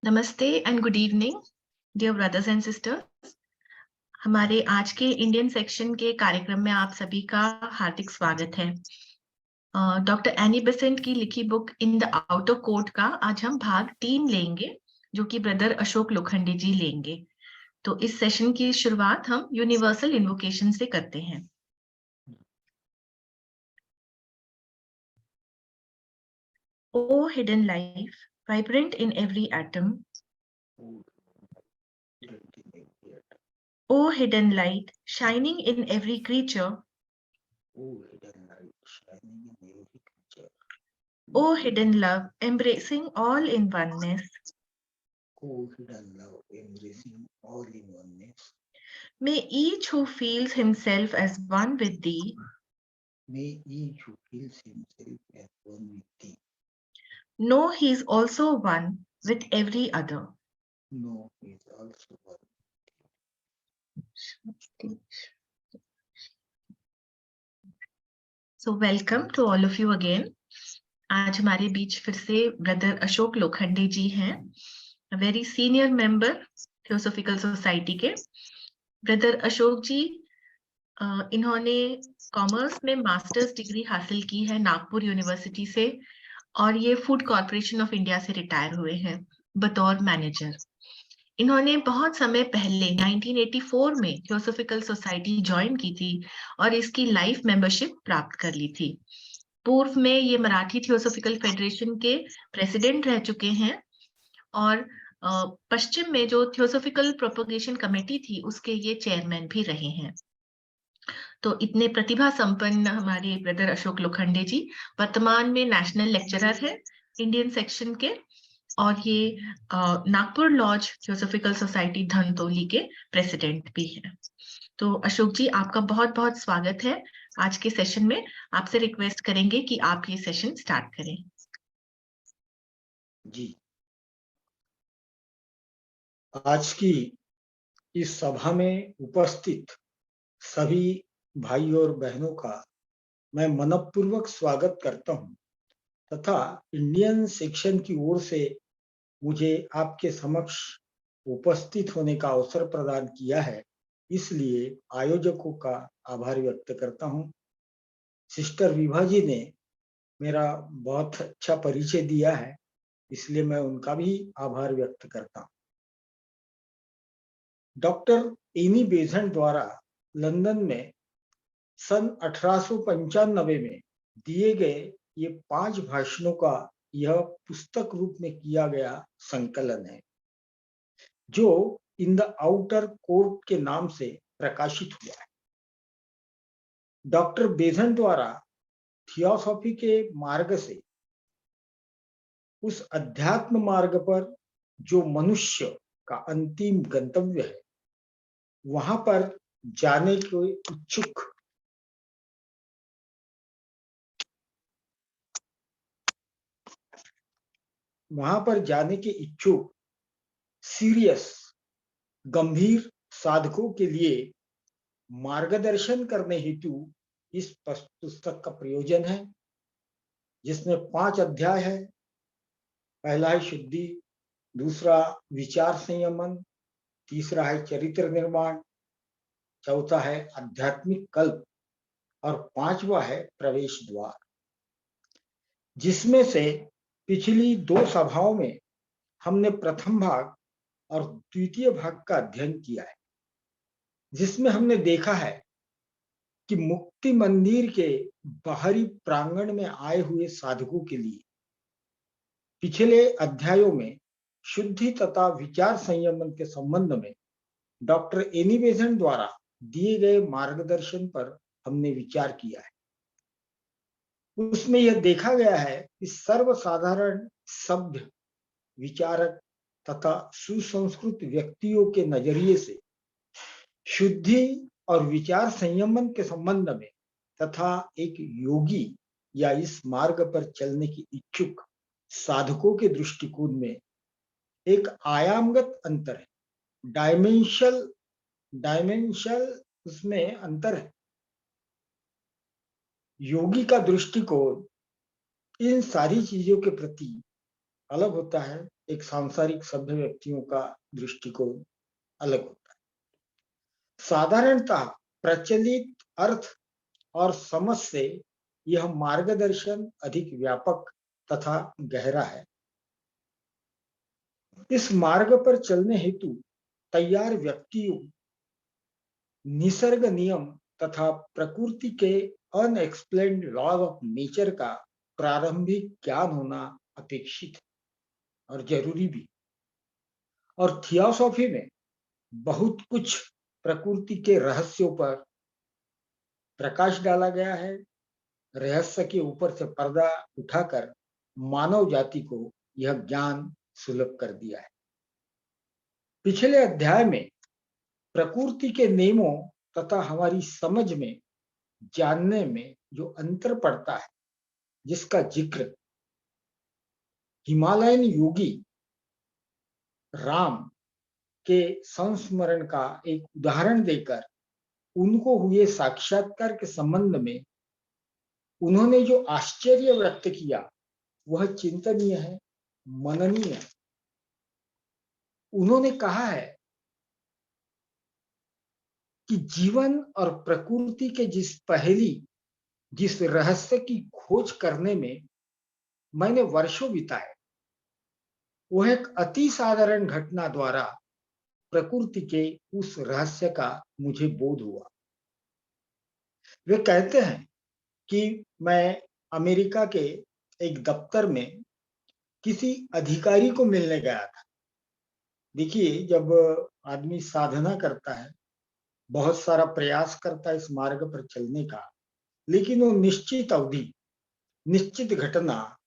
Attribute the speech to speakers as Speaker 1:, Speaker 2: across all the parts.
Speaker 1: नमस्ते and good evening dear brothers and sisters. हमारे आज के इंडियन सेक्शन के कार्यक्रम में आप सभी का हार्दिक स्वागत है। डॉक्टर एनी बेसेंट की लिखी book in the outer court का आज हम भाग 3 लेंगे, जो कि ब्रदर अशोक लोखंडे जी लेंगे। तो इस सेशन की शुरुआत हम यूनिवर्सल इन्वोकेशन से करते हैं। O hidden life, vibrant in every atom. O hidden light, shining in every creature. O hidden love, embracing all in oneness. May each who feels himself as one with thee know he is also one with every other. So welcome to all of you again. आज हमारे बीच फिर से brother Ashok Lokhande जी हैं, very senior member theosophical society के। Brother Ashok जी इन्होंने commerce में masters degree हासिल की है नागपुर यूनिवर्सिटी से, और ये फूड कॉर्पोरेशन ऑफ इंडिया से रिटायर हुए हैं बतौर मैनेजर। इन्होंने बहुत समय पहले 1984 में थियोसॉफिकल सोसाइटी ज्वाइन की थी और इसकी लाइफ मेंबरशिप प्राप्त कर ली थी। पूर्व में ये मराठी थियोसॉफिकल फेडरेशन के प्रेसिडेंट रह चुके हैं और पश्चिम में जो थियोसॉफिकल प्रोपगेशन कमेटी थी उसके ये चेयरमैन भी रहे हैं। तो इतने प्रतिभा संपन्न हमारे ब्रदर अशोक लोखंडे जी वर्तमान में नेशनल लेक्चरर है इंडियन सेक्शन के, और ये Nagpur lodge theosophical society Dhantoli के प्रेसिडेंट भी हैं। तो अशोक जी, आपका बहुत बहुत स्वागत है आज के सेशन में। आपसे रिक्वेस्ट करेंगे कि आप ये सेशन स्टार्ट करें।
Speaker 2: जी, आज की इस सभा में उपस्थित सभी भाई और बहनों का मैं मनपूर्वक स्वागत करता हूं तथा इंडियन सेक्शन की ओर से मुझे आपके समक्ष उपस्थित होने का अवसर प्रदान किया है, इसलिए आयोजकों का आभार व्यक्त करता हूं। सिस्टर विभा जी ने मेरा बहुत अच्छा परिचय दिया है, इसलिए मैं उनका भी आभार व्यक्त करता हूं। डॉक्टर एनी बेसेंट द्वारा लंदन में सन 1895 में दिए गए ये 5 भाषणों का यह पुस्तक रूप में किया गया संकलन है, जो इन द आउटर कोर्ट के नाम से प्रकाशित हुआ है। डॉक्टर बेसेंट द्वारा थियोसॉफी के मार्ग से उस अध्यात्म मार्ग पर जो मनुष्य का अंतिम गंतव्य है, वहां पर जाने के इच्छुक सीरियस गंभीर साधकों के लिए मार्गदर्शन करने हेतु इस पुस्तक का प्रयोजन है, जिसमें 5 अध्याय है। पहला है शुद्धि, दूसरा विचार संयमन, तीसरा है चरित्र निर्माण, चौथा है आध्यात्मिक कल्प और 5वां है प्रवेश द्वार, जिसमें से पिछली 2 सभाओं में हमने प्रथम भाग और द्वितीय भाग का अध्ययन किया है, जिसमें हमने देखा है कि मुक्ति मंदिर के बाहरी प्रांगण में आए हुए साधकों के लिए पिछले अध्यायों में शुद्धि तथा विचार संयमन के संबंध में डॉक्टर एनी बेसेंट द्वारा दिए गए मार्गदर्शन पर हमने विचार किया है। उसमें यह देखा गया है कि सर्वसाधारण सभ्य विचारक तथा सुसंस्कृत व्यक्तियों के नजरिए से शुद्धि और विचार संयमन के संबंध में तथा एक योगी या इस मार्ग पर चलने की इच्छुक साधकों के दृष्टिकोण में एक आयामगत अंतर है, डायमेंशल उसमें अंतर है। योगी का दृष्टिकोण इन सारी चीजों के प्रति अलग होता है। एक सांसारिक सभ्य व्यक्तियों का दृष्टिकोण अलग होता है। साधारणतः प्रचलित अर्थ और समझ से यह मार्गदर्शन अधिक व्यापक तथा गहरा है। इस मार्ग पर चलने हेतु तैयार व्यक्तियों निसर्ग नियम तथा प्रकृति के अनएक्सप्लेन्ड लॉज ऑफ नेचर का प्रारंभिक ज्ञान होना अपेक्षित है और जरूरी भी। और थियोसॉफी में बहुत कुछ प्रकृति के रहस्यों पर प्रकाश डाला गया है। रहस्य के ऊपर से पर्दा उठाकर मानव जाति को यह ज्ञान सुलभ कर दिया है। पिछले अध्याय में प्रकृति के नियमों तथा हमारी समझ में जानने में जो अंतर पड़ता है, जिसका जिक्र हिमालयन योगी राम के संस्मरण का एक उदाहरण देकर उनको हुए साक्षात्कार के संबंध में उन्होंने जो आश्चर्य व्यक्त किया वह चिंतनीय है, मननीय है। उन्होंने कहा है कि जीवन और प्रकृति के जिस रहस्य की खोज करने में मैंने वर्षों बिताए, वह एक अति साधारण घटना द्वारा प्रकृति के उस रहस्य का मुझे बोध हुआ। वे कहते हैं कि मैं अमेरिका के एक दफ्तर में किसी अधिकारी को मिलने गया था। देखिए, जब आदमी साधना करता है, बहुत सारा प्रयास करता है इस मार्ग पर चलने का, लेकिन वो निश्चित अवधि, निश्चित घटना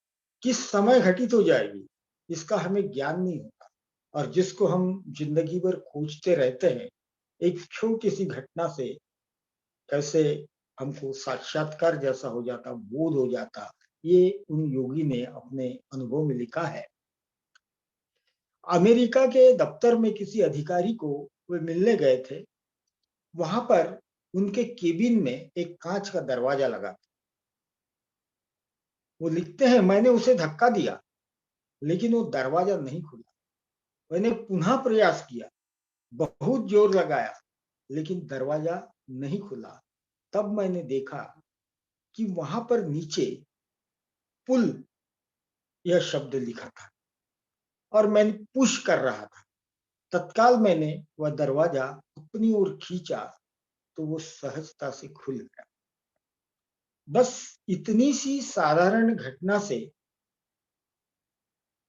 Speaker 2: किस समय घटित हो जाएगी इसका हमें ज्ञान नहीं होता। और जिसको हम जिंदगी भर खोजते रहते हैं, एक छोटी सी घटना से कैसे हमको साक्षात्कार जैसा हो जाता, बोध हो जाता, ये उन योगी ने अपने अनुभव में लिखा है। अमेरिका के दफ्तर में किसी अधिकारी को वे मिलने गए थे। वहां पर उनके केबिन में एक कांच का दरवाजा लगा था। वो लिखते हैं, मैंने उसे धक्का दिया लेकिन वो दरवाजा नहीं खुला। मैंने पुनः प्रयास किया, बहुत जोर लगाया, लेकिन दरवाजा नहीं खुला। तब मैंने देखा कि वहां पर नीचे पुल यह शब्द लिखा था और मैंने पुश कर रहा था। तत्काल मैंने वह दरवाजा अपनी ओर खींचा तो वो सहजता से खुल गया। बस इतनी सी साधारण घटना से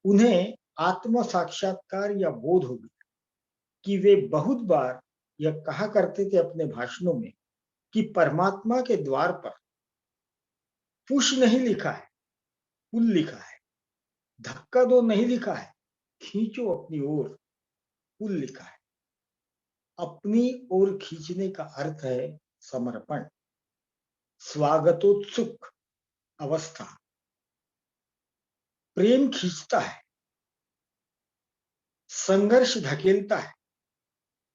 Speaker 2: उन्हें आत्म साक्षात्कार या बोध हो गया कि वे बहुत बार यह कहा करते थे अपने भाषणों में कि परमात्मा के द्वार पर पुश नहीं लिखा है, पुल लिखा है। धक्का दो नहीं लिखा है, खींचो अपनी ओर, पुल लिखा है। अपनी ओर खींचने का अर्थ है समर्पण, स्वागतोत्सुक अवस्था। प्रेम खींचता है, संघर्ष धकेलता है,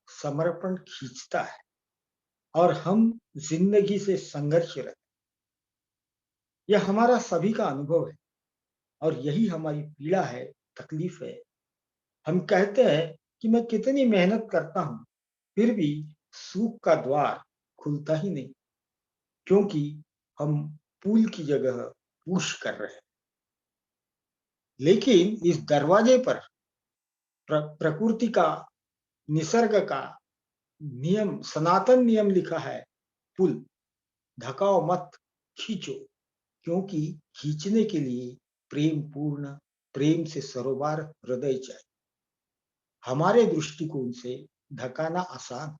Speaker 2: समर्पण खींचता है। और हम जिंदगी से संघर्ष रहते, यह हमारा सभी का अनुभव है और यही हमारी पीड़ा है, तकलीफ है। हम कहते हैं कि मैं कितनी मेहनत करता हूं, फिर भी सुख का द्वार खुलता ही नहीं, क्योंकि हम पुल की जगह पुश कर रहे हैं। लेकिन इस दरवाजे पर प्रकृति का, निसर्ग का नियम, सनातन नियम लिखा है, पुल, धकाओ मत, खींचो। क्योंकि खींचने के लिए प्रेम पूर्ण, प्रेम से सरोबार हृदय चाहिए। हमारे दृष्टिकोण से धकाना आसान,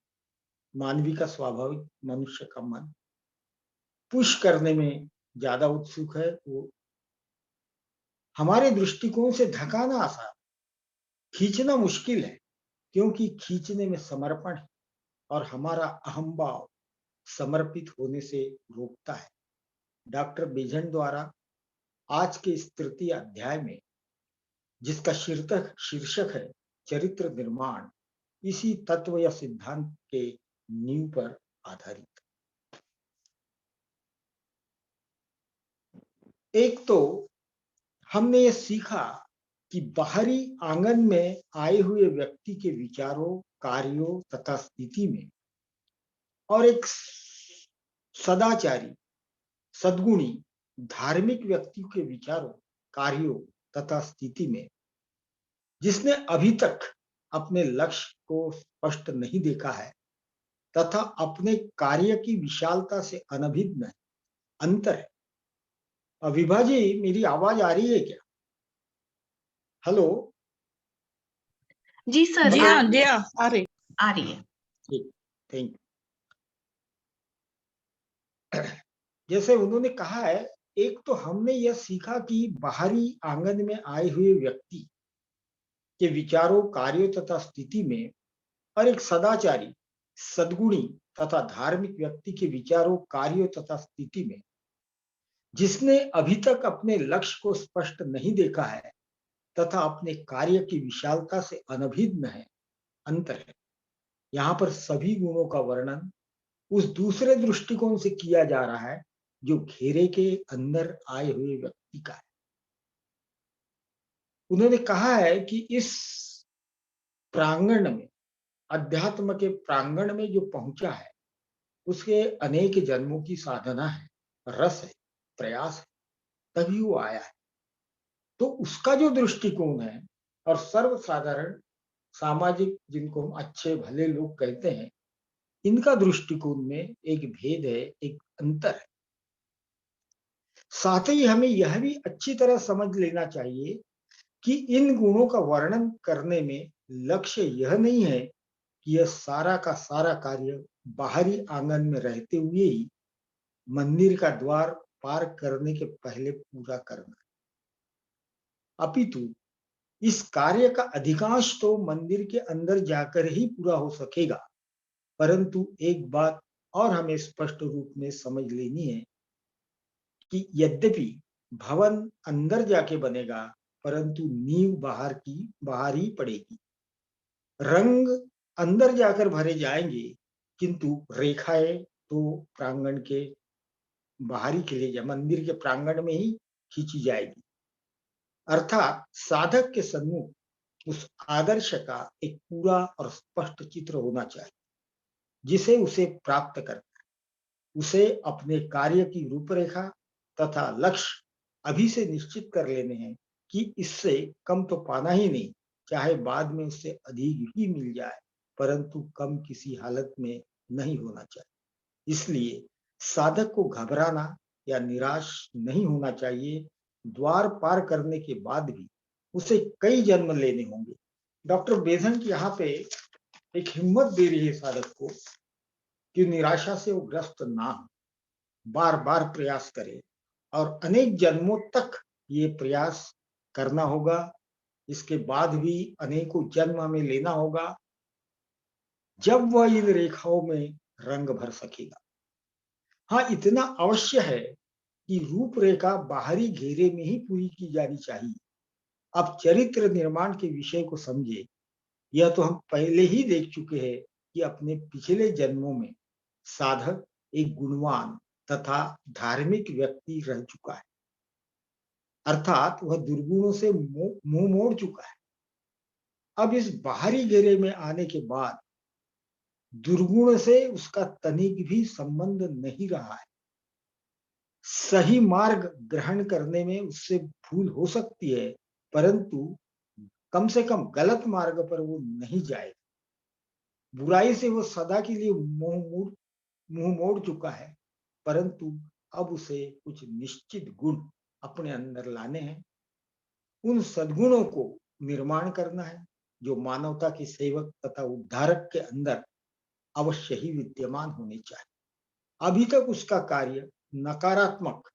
Speaker 2: मानवी का स्वाभाविक, मनुष्य का मन पुश करने में ज्यादा उत्सुक है। वो हमारे दृष्टिकोण से धकाना आसान, खींचना मुश्किल है, क्योंकि खींचने में समर्पण है और हमारा अहंभाव समर्पित होने से रोकता है। डॉक्टर बेजन द्वारा आज के इस तृतीय अध्याय में, जिसका शीर्षक है चरित्र निर्माण, इसी तत्व या सिद्धांत के नींव पर आधारित। एक तो हमने ये सीखा कि बाहरी आंगन में आए हुए व्यक्ति के विचारों, कार्यों तथा स्थिति में और एक सदाचारी, सद्गुणी, धार्मिक व्यक्ति के विचारों, कार्यों तथा स्थिति में जिसने अभी तक अपने लक्ष्य को स्पष्ट नहीं देखा है तथा अपने कार्य की विशालता से अनभिज्ञ है, अंतर है। विभा जी, मेरी आवाज आ रही है क्या? हेलो।
Speaker 1: जी सर,
Speaker 3: जी
Speaker 1: आ
Speaker 3: हाँ,
Speaker 1: रही
Speaker 3: जी
Speaker 1: है,
Speaker 3: हाँ, आ रही।
Speaker 1: आ रही है।
Speaker 2: ठीक, थैंक यू। जैसे उन्होंने कहा है, एक तो हमने यह सीखा कि बाहरी आंगन में आए हुए व्यक्ति के विचारों, कार्यों तथा स्थिति में और एक सदाचारी, सद्गुणी तथा धार्मिक व्यक्ति के विचारों, कार्यों तथा स्थिति में जिसने अभी तक अपने लक्ष्य को स्पष्ट नहीं देखा है तथा अपने कार्य की विशालता से अनभिज्ञ है, अंतर है। यहाँ पर सभी गुणों का वर्णन उस दूसरे दृष्टिकोण से किया जा रहा है जो घेरे के अंदर आए हुए व्यक्ति का है। उन्होंने कहा है कि इस प्रांगण में, अध्यात्म के प्रांगण में जो पहुंचा है उसके अनेक जन्मों की साधना है, रस है, प्रयास है, तभी वो आया है। तो उसका जो दृष्टिकोण है और सर्वसाधारण सामाजिक, जिनको हम अच्छे भले लोग कहते हैं, इनका दृष्टिकोण में एक भेद है, एक अंतर है। साथ ही हमें यह भी अच्छी तरह समझ लेना चाहिए कि इन गुणों का वर्णन करने में लक्ष्य यह नहीं है कि यह सारा का सारा कार्य बाहरी आंगन में रहते हुए ही मंदिर का द्वार पार करने के पहले पूरा करना, अपितु इस कार्य का अधिकांश तो मंदिर के अंदर जाकर ही पूरा हो सकेगा। परंतु एक बात और हमें स्पष्ट रूप में समझ लेनी है कि यद्यपि भवन अंदर जाके बनेगा, परंतु नींव बाहर ही पड़ेगी। रंग अंदर जाकर भरे जाएंगे, किंतु रेखाएं तो प्रांगण के बाहरी किले या मंदिर के प्रांगण में ही खींची जाएगी। अर्थात साधक के सम्मुख उस आदर्श का एक पूरा और स्पष्ट चित्र होना चाहिए जिसे उसे प्राप्त करना है। उसे अपने कार्य की रूपरेखा तथा लक्ष्य अभी से निश्चित कर लेने हैं कि इससे कम तो पाना ही नहीं, चाहे बाद में उससे अधिक ही मिल जाए, परंतु कम किसी हालत में नहीं होना चाहिए। इसलिए साधक को घबराना या निराश नहीं होना चाहिए। द्वार पार करने के बाद भी उसे कई जन्म लेने होंगे। डॉक्टर बेधंक यहाँ पे एक हिम्मत दे रही है साधक को कि निराशा से वो ग्रस्त ना हो, बार बार प्रयास करे और अनेक जन्मों तक ये प्रयास करना होगा। इसके बाद भी अनेकों जन्म हमें लेना होगा जब वह इन रेखाओं में रंग भर सकेगा। हाँ, इतना अवश्य है कि रूपरेखा बाहरी घेरे में ही पूरी की जानी चाहिए। अब चरित्र निर्माण के विषय को समझे। यह तो हम पहले ही देख चुके हैं कि अपने पिछले जन्मों में साधक एक गुणवान तथा धार्मिक व्यक्ति रह चुका है, अर्थात वह दुर्गुणों से मुंह मोड़ चुका है। अब इस बाहरी घेरे में आने के बाद दुर्गुण से उसका तनिक भी संबंध नहीं रहा है। सही मार्ग ग्रहण करने में उससे भूल हो सकती है, परंतु कम से कम गलत मार्ग पर वो नहीं जाएगा। बुराई से वो सदा के लिए मुंह मोड़ चुका है, परंतु अब उसे कुछ निश्चित गुण अपने अंदर लाने हैं। उन सद्गुणों को निर्माण करना है जो मानवता के सेवक तथा उद्धारक के अंदर अवश्य ही विद्यमान होने चाहिए। अभी तक उसका कार्य नकारात्मक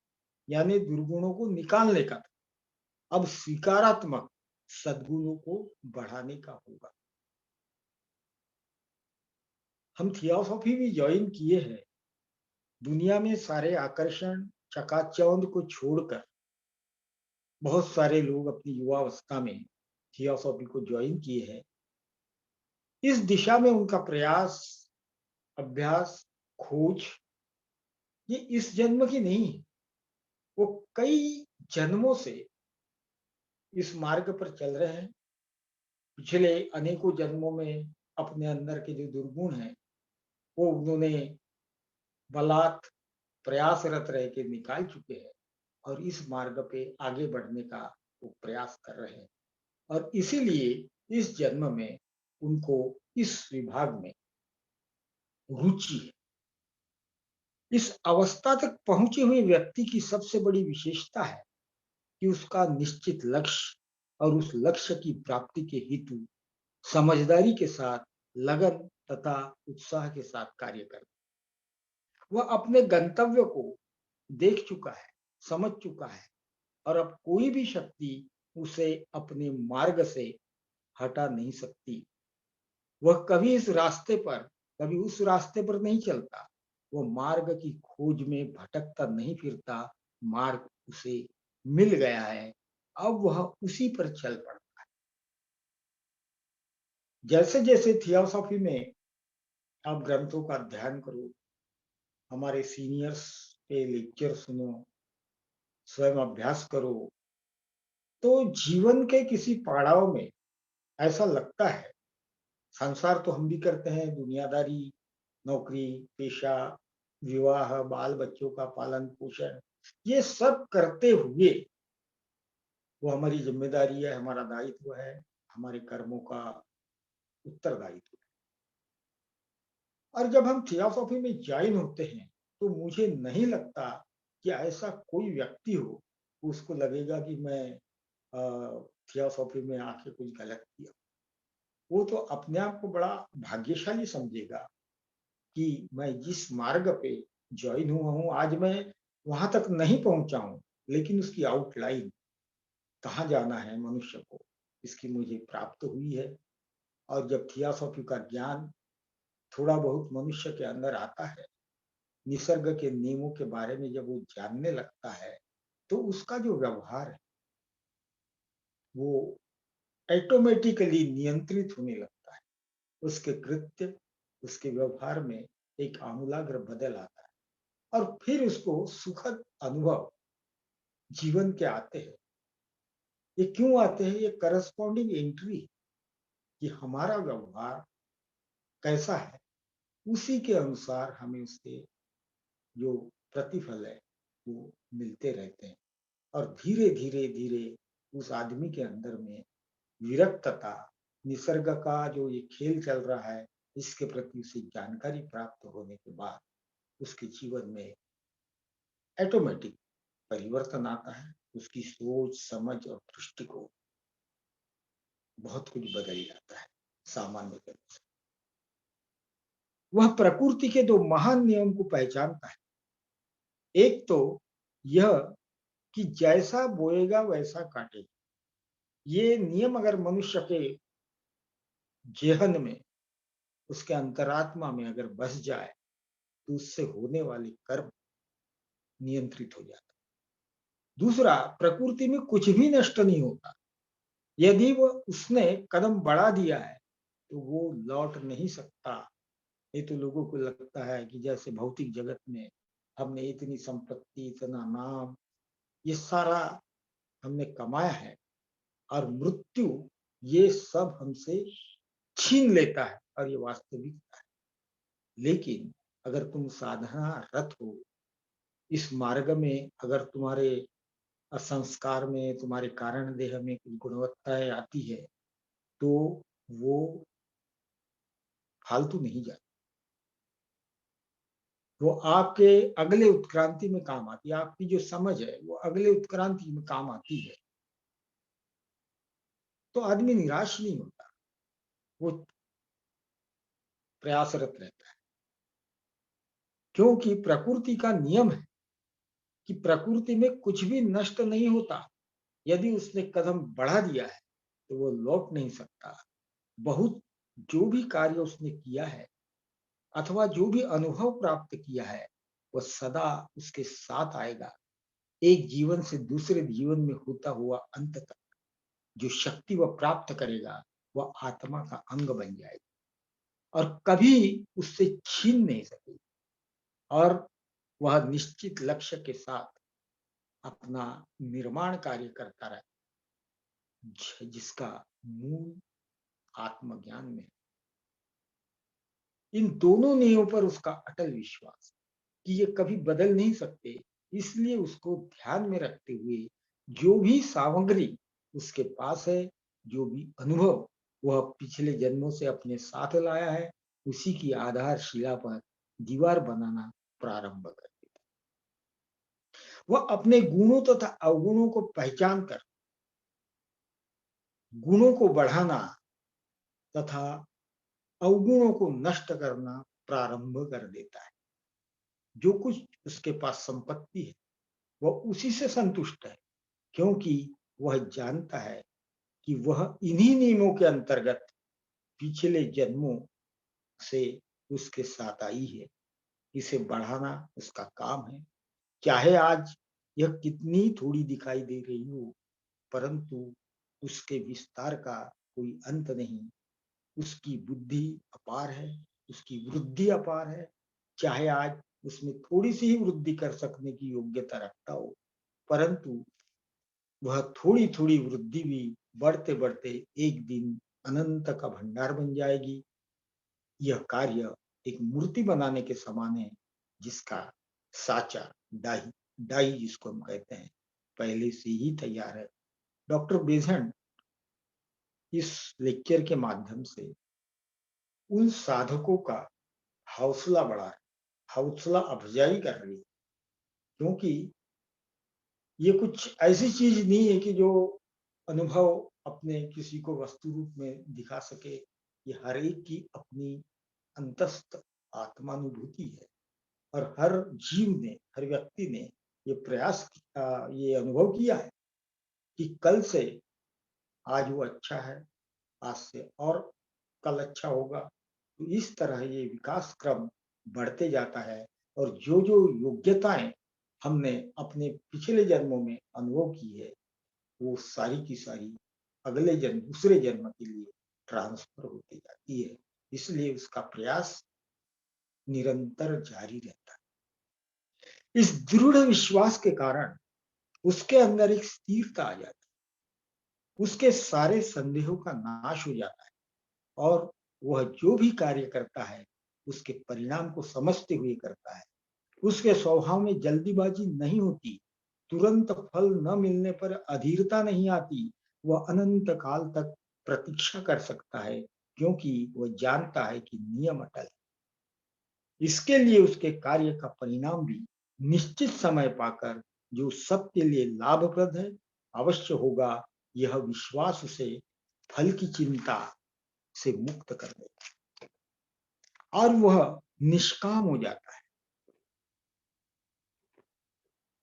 Speaker 2: यानी दुर्गुणों को निकालने का था, अब स्वीकारात्मक सद्गुणों को बढ़ाने का होगा। हम थियोसॉफी भी ज्वाइन किए हैं। दुनिया में सारे आकर्षण चकाचौंध को छोड़कर बहुत सारे लोग अपनी युवावस्था में थियोसॉफी को ज्वाइन किए हैं। इस दिशा में उनका प्रयास, अभ्यास, खोज ये इस जन्म की नहीं है। वो कई जन्मों से इस मार्ग पर चल रहे हैं। पिछले अनेकों जन्मों में अपने अंदर के जो दुर्गुण हैं, वो उन्होंने बलात् प्रयासरत रह के निकाल चुके हैं और इस मार्ग पे आगे बढ़ने का वो प्रयास कर रहे हैं। और इसीलिए इस जन्म में उनको इस विभाग में रुचि है। इस अवस्था तक पहुंचे हुए व्यक्ति की सबसे बड़ी विशेषता है कि उसका निश्चित लक्ष्य और उस लक्ष्य की प्राप्ति के हेतु समझदारी के साथ, लगन तथा उत्साह के साथ कार्य करता है। वह अपने गंतव्य को देख चुका है, समझ चुका है और अब कोई भी शक्ति उसे अपने मार्ग से हटा नहीं सकती। वह कभी इस रास्ते पर, कभी उस रास्ते पर नहीं चलता। वह मार्ग की खोज में भटकता नहीं फिरता, मार्ग उसे मिल गया है, अब वह उसी पर चल पड़ता है। जैसे-जैसे थियोसॉफी में आप ग्रंथों का अध्ययन करो, हमारे सीनियर्स के लेक्चर सुनो, स्वयं अभ्यास करो, तो जीवन के किसी पड़ाव में ऐसा लगता है, संसार तो हम भी करते हैं, दुनियादारी, नौकरी, पेशा, विवाह, बाल-बच्चों का पालन-पोषण, ये सब करते हुए वो हमारी ज़िम्मेदारी है, हमारा दायित्व है, हमारे कर्मों का उत्तरदायित्व है। और जब हम थियोसॉफी में जॉइन होते हैं, तो मुझे नहीं लगता कि ऐसा कोई व्यक्ति हो, उसको लगेगा कि मैं थियोसॉफी में आके कुछ गलत किया। वो तो अपने आप को बड़ा भाग्यशाली समझेगा कि मैं जिस मार्ग पे जॉइन हुआ हूँ, आज मैं वहां तक नहीं पहुंचा हूँ, लेकिन उसकी आउटलाइन, कहाँ जाना है मनुष्य को, इसकी मुझे प्राप्त हुई है। और जब थियोसॉफी का ज्ञान थोड़ा बहुत मनुष्य के अंदर आता है, निसर्ग के नियमों के बारे में जब वो जानने लगता है, तो उसका जो व्यवहार है, वो ऑटोमेटिकली नियंत्रित होने लगता है। उसके कृत्य, उसके व्यवहार में एक आमूलाग्र बदल आता है और फिर उसको सुखद अनुभव जीवन के आते हैं। ये क्यों आते हैं? ये करस्पॉन्डिंग एंट्री, कि हमारा व्यवहार कैसा है, उसी के अनुसार हमें उसके जो प्रतिफल है वो मिलते रहते हैं। और धीरे धीरे धीरे उस आदमी के अंदर में विरक्तता, निसर्ग का जो ये खेल चल रहा है, इसके प्रति उसे जानकारी प्राप्त होने के बाद उसके जीवन में ऑटोमेटिक परिवर्तन आता है। उसकी सोच, समझ और दृष्टिकोण बहुत कुछ बदल जाता है सामान्य जन से। वह प्रकृति के दो महान नियम को पहचानता है। एक तो यह कि जैसा बोएगा वैसा काटेगा। ये नियम अगर मनुष्य के जेहन में, उसके अंतरात्मा में अगर बस जाए, तो उससे होने वाले कर्म नियंत्रित हो जाता है। दूसरा, प्रकृति में कुछ भी नष्ट नहीं होता। यदि वह उसने कदम बढ़ा दिया है, तो वो लौट नहीं सकता। ये तो लोगों को लगता है कि जैसे भौतिक जगत में हमने इतनी संपत्ति, इतना नाम, ये सारा हमने कमाया है और मृत्यु ये सब हमसे छीन लेता है और ये वास्तविकता है। लेकिन अगर तुम साधना रत हो, इस मार्ग में अगर तुम्हारे संस्कार में, तुम्हारे कारण देह में कुछ गुणवत्ताएं आती है, तो वो फालतू नहीं जाती। वो आपके अगले उत्क्रांति में काम आती है। आपकी जो समझ है वो अगले उत्क्रांति में काम आती है। तो आदमी निराश नहीं होता, वो प्रयासरत रहता है। क्योंकि प्रकृति का नियम है कि प्रकृति में कुछ भी नष्ट नहीं होता। यदि उसने कदम बढ़ा दिया है, तो वो लौट नहीं सकता। बहुत जो भी कार्य उसने किया है अथवा जो भी अनुभव प्राप्त किया है, वह सदा उसके साथ आएगा। एक जीवन से दूसरे जीवन में होता हुआ अंत तक जो शक्ति वह प्राप्त करेगा, वह आत्मा का अंग बन जाएगी और कभी उससे छीन नहीं सकेगी। और वह निश्चित लक्ष्य के साथ अपना निर्माण कार्य करता रहे। जिसका मूल आत्मज्ञान में। इन दोनों नींवों पर उसका अटल विश्वास कि ये कभी बदल नहीं सकते, इसलिए उसको ध्यान में रखते हुए जो भी सामग्री उसके पास है, जो भी अनुभव वह पिछले जन्मों से अपने साथ लाया है, उसी की आधारशिला पर दीवार बनाना प्रारंभ कर देता। वह अपने गुणों तथा अवगुणों को पहचान कर गुणों को बढ़ाना तथा अवगुणों को नष्ट करना प्रारंभ कर देता है। जो कुछ उसके पास संपत्ति है वह उसी से संतुष्ट है, क्योंकि वह जानता है कि वह इन्हीं नियमों के अंतर्गत पिछले जन्मों से उसके साथ आई है। इसे बढ़ाना उसका काम है, चाहे आज यह कितनी थोड़ी दिखाई दे रही हो, परंतु उसके विस्तार का कोई अंत नहीं। उसकी बुद्धि अपार है, उसकी वृद्धि अपार है, चाहे आज उसमें थोड़ी सी ही वृद्धि कर सकने की योग्यता रखता हो, परंतु वह थोड़ी थोड़ी वृद्धि भी बढ़ते बढ़ते एक दिन अनंत का भंडार बन जाएगी। यह कार्य एक मूर्ति बनाने के समान है, जिसका साचा डाई डाई जिसको हम कहते हैं, पहले से ही तैयार है। डॉक्टर बेझंड इस लेक्चर के माध्यम से उन साधकों का हौसला बढ़ा है, हौसला अफजाई कर रही है, क्योंकि ये कुछ ऐसी चीज नहीं है कि जो अनुभव अपने किसी को वस्तु रूप में दिखा सके। ये हर एक की अपनी अंतस्थ आत्मानुभूति है, और हर जीव ने, हर व्यक्ति ने ये प्रयास किया, ये अनुभव किया है कि कल से आज वो अच्छा है, आज से और कल अच्छा होगा। तो इस तरह ये विकास क्रम बढ़ते जाता है, और जो जो योग्यताएं हमने अपने पिछले जन्मों में अनुभव की है, वो सारी की सारी अगले जन्म, दूसरे जन्म के लिए ट्रांसफर होती जाती है। इसलिए उसका प्रयास निरंतर जारी रहता है। इस दृढ़ विश्वास के कारण उसके अंदर एक स्थिरता आ जाती है, उसके सारे संदेहों का नाश हो जाता है, और वह जो भी कार्य करता है उसके परिणाम को समझते हुए करता है। उसके स्वभाव में जल्दीबाजी नहीं होती, तुरंत फल न मिलने पर अधीरता नहीं आती। वह अनंत काल तक प्रतीक्षा कर सकता है, क्योंकि वह जानता है कि नियम अटल है। इसके लिए उसके कार्य का परिणाम भी निश्चित समय पाकर जो सबके लिए लाभप्रद है अवश्य होगा। यह विश्वास उसे फल की चिंता से मुक्त कर देगा, और वह निष्काम हो जाता है।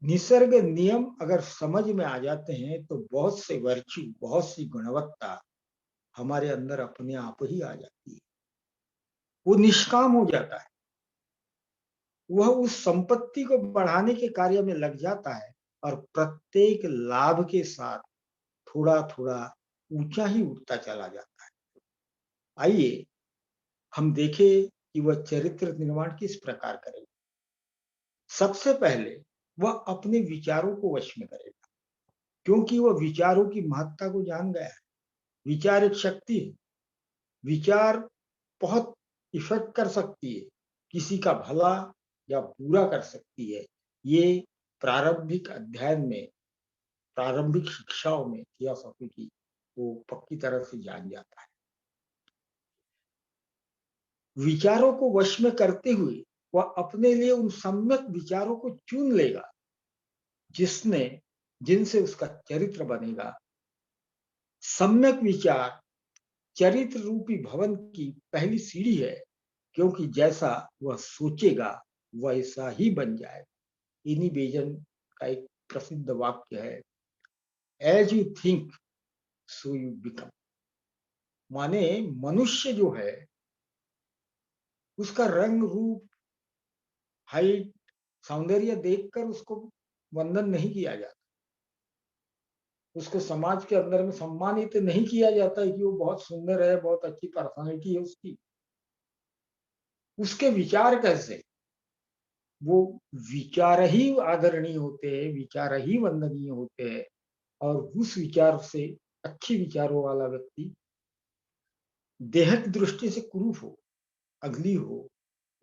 Speaker 2: निसर्ग नियम अगर समझ में आ जाते हैं तो बहुत से वर्च्यू, बहुत सी गुणवत्ता हमारे अंदर अपने आप ही आ जाती है। वो निष्काम हो जाता है, वह उस संपत्ति को बढ़ाने के कार्य में लग जाता है, और प्रत्येक लाभ के साथ थोड़ा थोड़ा ऊंचा ही उठता चला जाता है। आइए हम देखें कि वह चरित्र निर्माण किस प्रकार करेगा। सबसे पहले वह अपने विचारों को वश में करेगा, क्योंकि वह विचारों की महत्ता को जान गया है। विचार एक शक्ति है, विचार बहुत इफेक्ट कर सकती है, किसी का भला या बुरा कर सकती है। ये प्रारंभिक अध्ययन में, प्रारंभिक शिक्षाओं में थियोसॉफी की वो पक्की तरह से जान जाता है। विचारों को वश में करते हुए वह अपने लिए उन सम्यक विचारों को चुन लेगा जिसने जिनसे उसका चरित्र बनेगा। सम्यक विचार चरित्र रूपी भवन की पहली सीढ़ी है, क्योंकि जैसा वह सोचेगा वैसा ही बन जाएगा। इनी बेजन का एक प्रसिद्ध वाक्य है, as you think so you become. माने मनुष्य जो है उसका रंग रूप, हाइट, सौंदर्य देखकर उसको वंदन नहीं किया जाता, उसको समाज के अंदर में सम्मानित नहीं किया जाता है कि वो बहुत सुंदर है, बहुत अच्छी पर्सनालिटी है उसकी। उसके विचार कैसे, वो विचार ही आदरणीय होते हैं, विचार ही वंदनीय होते हैं, और उस विचार से अच्छी विचारों वाला व्यक्ति देह की दृष्टि से कुरूप हो, अगली हो,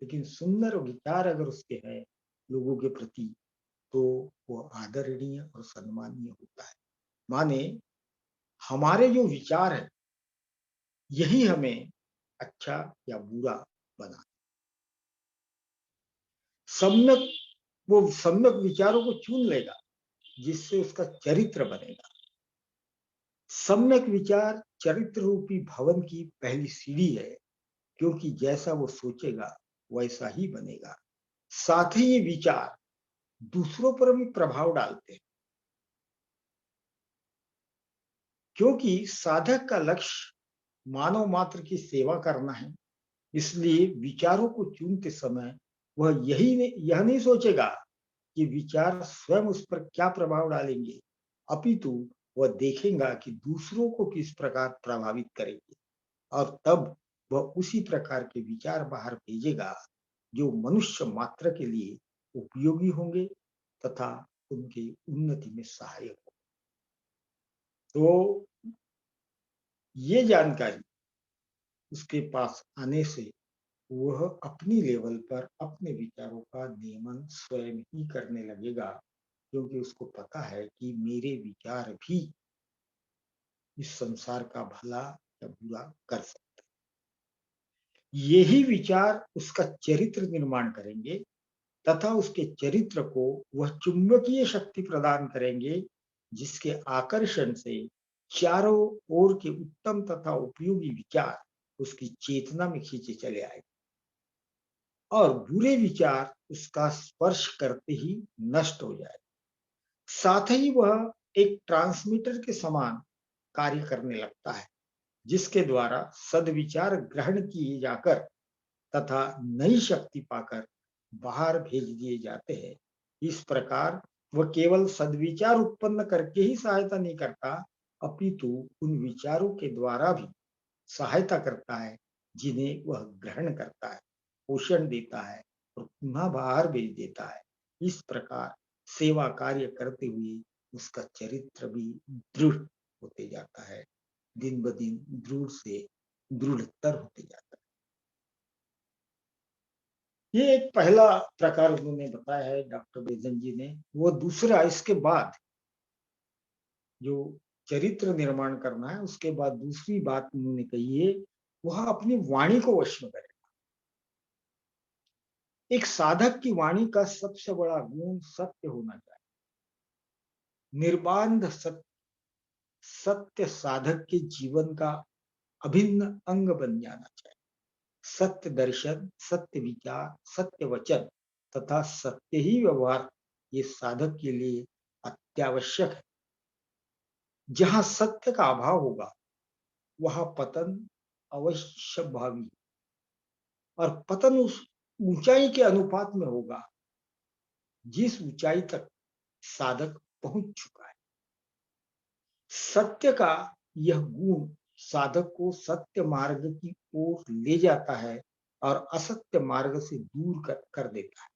Speaker 2: लेकिन सुंदर विचार अगर उसके हैं लोगों के प्रति, तो वो आदरणीय और सम्माननीय होता है। माने हमारे जो विचार है, यही हमें अच्छा या बुरा बना। सम्यक वो सम्यक विचारों को चुन लेगा, जिससे उसका चरित्र बनेगा। सम्यक विचार चरित्र रूपी भवन की पहली सीढ़ी है, क्योंकि जैसा वो सोचेगा वैसा ही बनेगा। साथ ही ये विचार दूसरों पर भी प्रभाव डालते हैं, क्योंकि साधक का लक्ष्य मानव मात्र की सेवा करना है। इसलिए विचारों को चुनते समय वह यह नहीं सोचेगा कि विचार स्वयं उस पर क्या प्रभाव डालेंगे, अपितु वह देखेगा कि दूसरों को किस प्रकार प्रभावित करेंगे, और तब वह उसी प्रकार के विचार बाहर भेजेगा जो मनुष्य मात्र के लिए उपयोगी होंगे तथा उनकी उन्नति में सहायक हो। तो ये जानकारी उसके पास आने से वह अपनी लेवल पर अपने विचारों का नियमन स्वयं ही करने लगेगा, क्योंकि उसको पता है कि मेरे विचार भी इस संसार का भला या बुरा कर सकते हैं। यही विचार उसका चरित्र निर्माण करेंगे तथा उसके चरित्र को वह चुंबकीय शक्ति प्रदान करेंगे, जिसके आकर्षण से चारों ओर के उत्तम तथा उपयोगी विचार उसकी चेतना में खींचे चले आए, और बुरे विचार उसका स्पर्श करते ही नष्ट हो जाए। साथ ही वह एक ट्रांसमीटर के समान कार्य करने लगता है, जिसके द्वारा सद्विचार ग्रहण किए जाकर तथा नई शक्ति पाकर बाहर भेज दिए जाते हैं। इस प्रकार वह केवल सद्विचार उत्पन्न करके ही सहायता नहीं करता, अपितु उन विचारों के द्वारा भी सहायता करता है जिन्हें वह ग्रहण करता है, पोषण देता है और पुनः बाहर भेज देता है। इस प्रकार सेवा कार्य करते हुए उसका चरित्र भी दृढ़ होते जाता है, दिन ब दिन दृढ़ से दृढ़तर होते जाता है। ये एक पहला प्रकार उन्होंने बताया है डॉक्टर बेजन जी ने। वो दूसरा, इसके बाद जो चरित्र निर्माण करना है, उसके बाद दूसरी बात उन्होंने कही है, वह अपनी वाणी को वश में करे। एक साधक की वाणी का सबसे बड़ा गुण सत्य होना चाहिए। निर्बाध सत्य, सत्य साधक के जीवन का अभिन्न अंग बन जाना चाहिए। सत्य दर्शन, सत्य विचार, सत्य वचन तथा सत्य ही व्यवहार, ये साधक के लिए अत्यावश्यक है। जहां सत्य का अभाव होगा, वहां पतन अवश्य भावी, और पतन उस ऊंचाई के अनुपात में होगा जिस ऊंचाई तक साधक पहुंच चुका है। सत्य का यह गुण साधक को सत्य मार्ग की ओर ले जाता है और असत्य मार्ग से दूर कर देता है।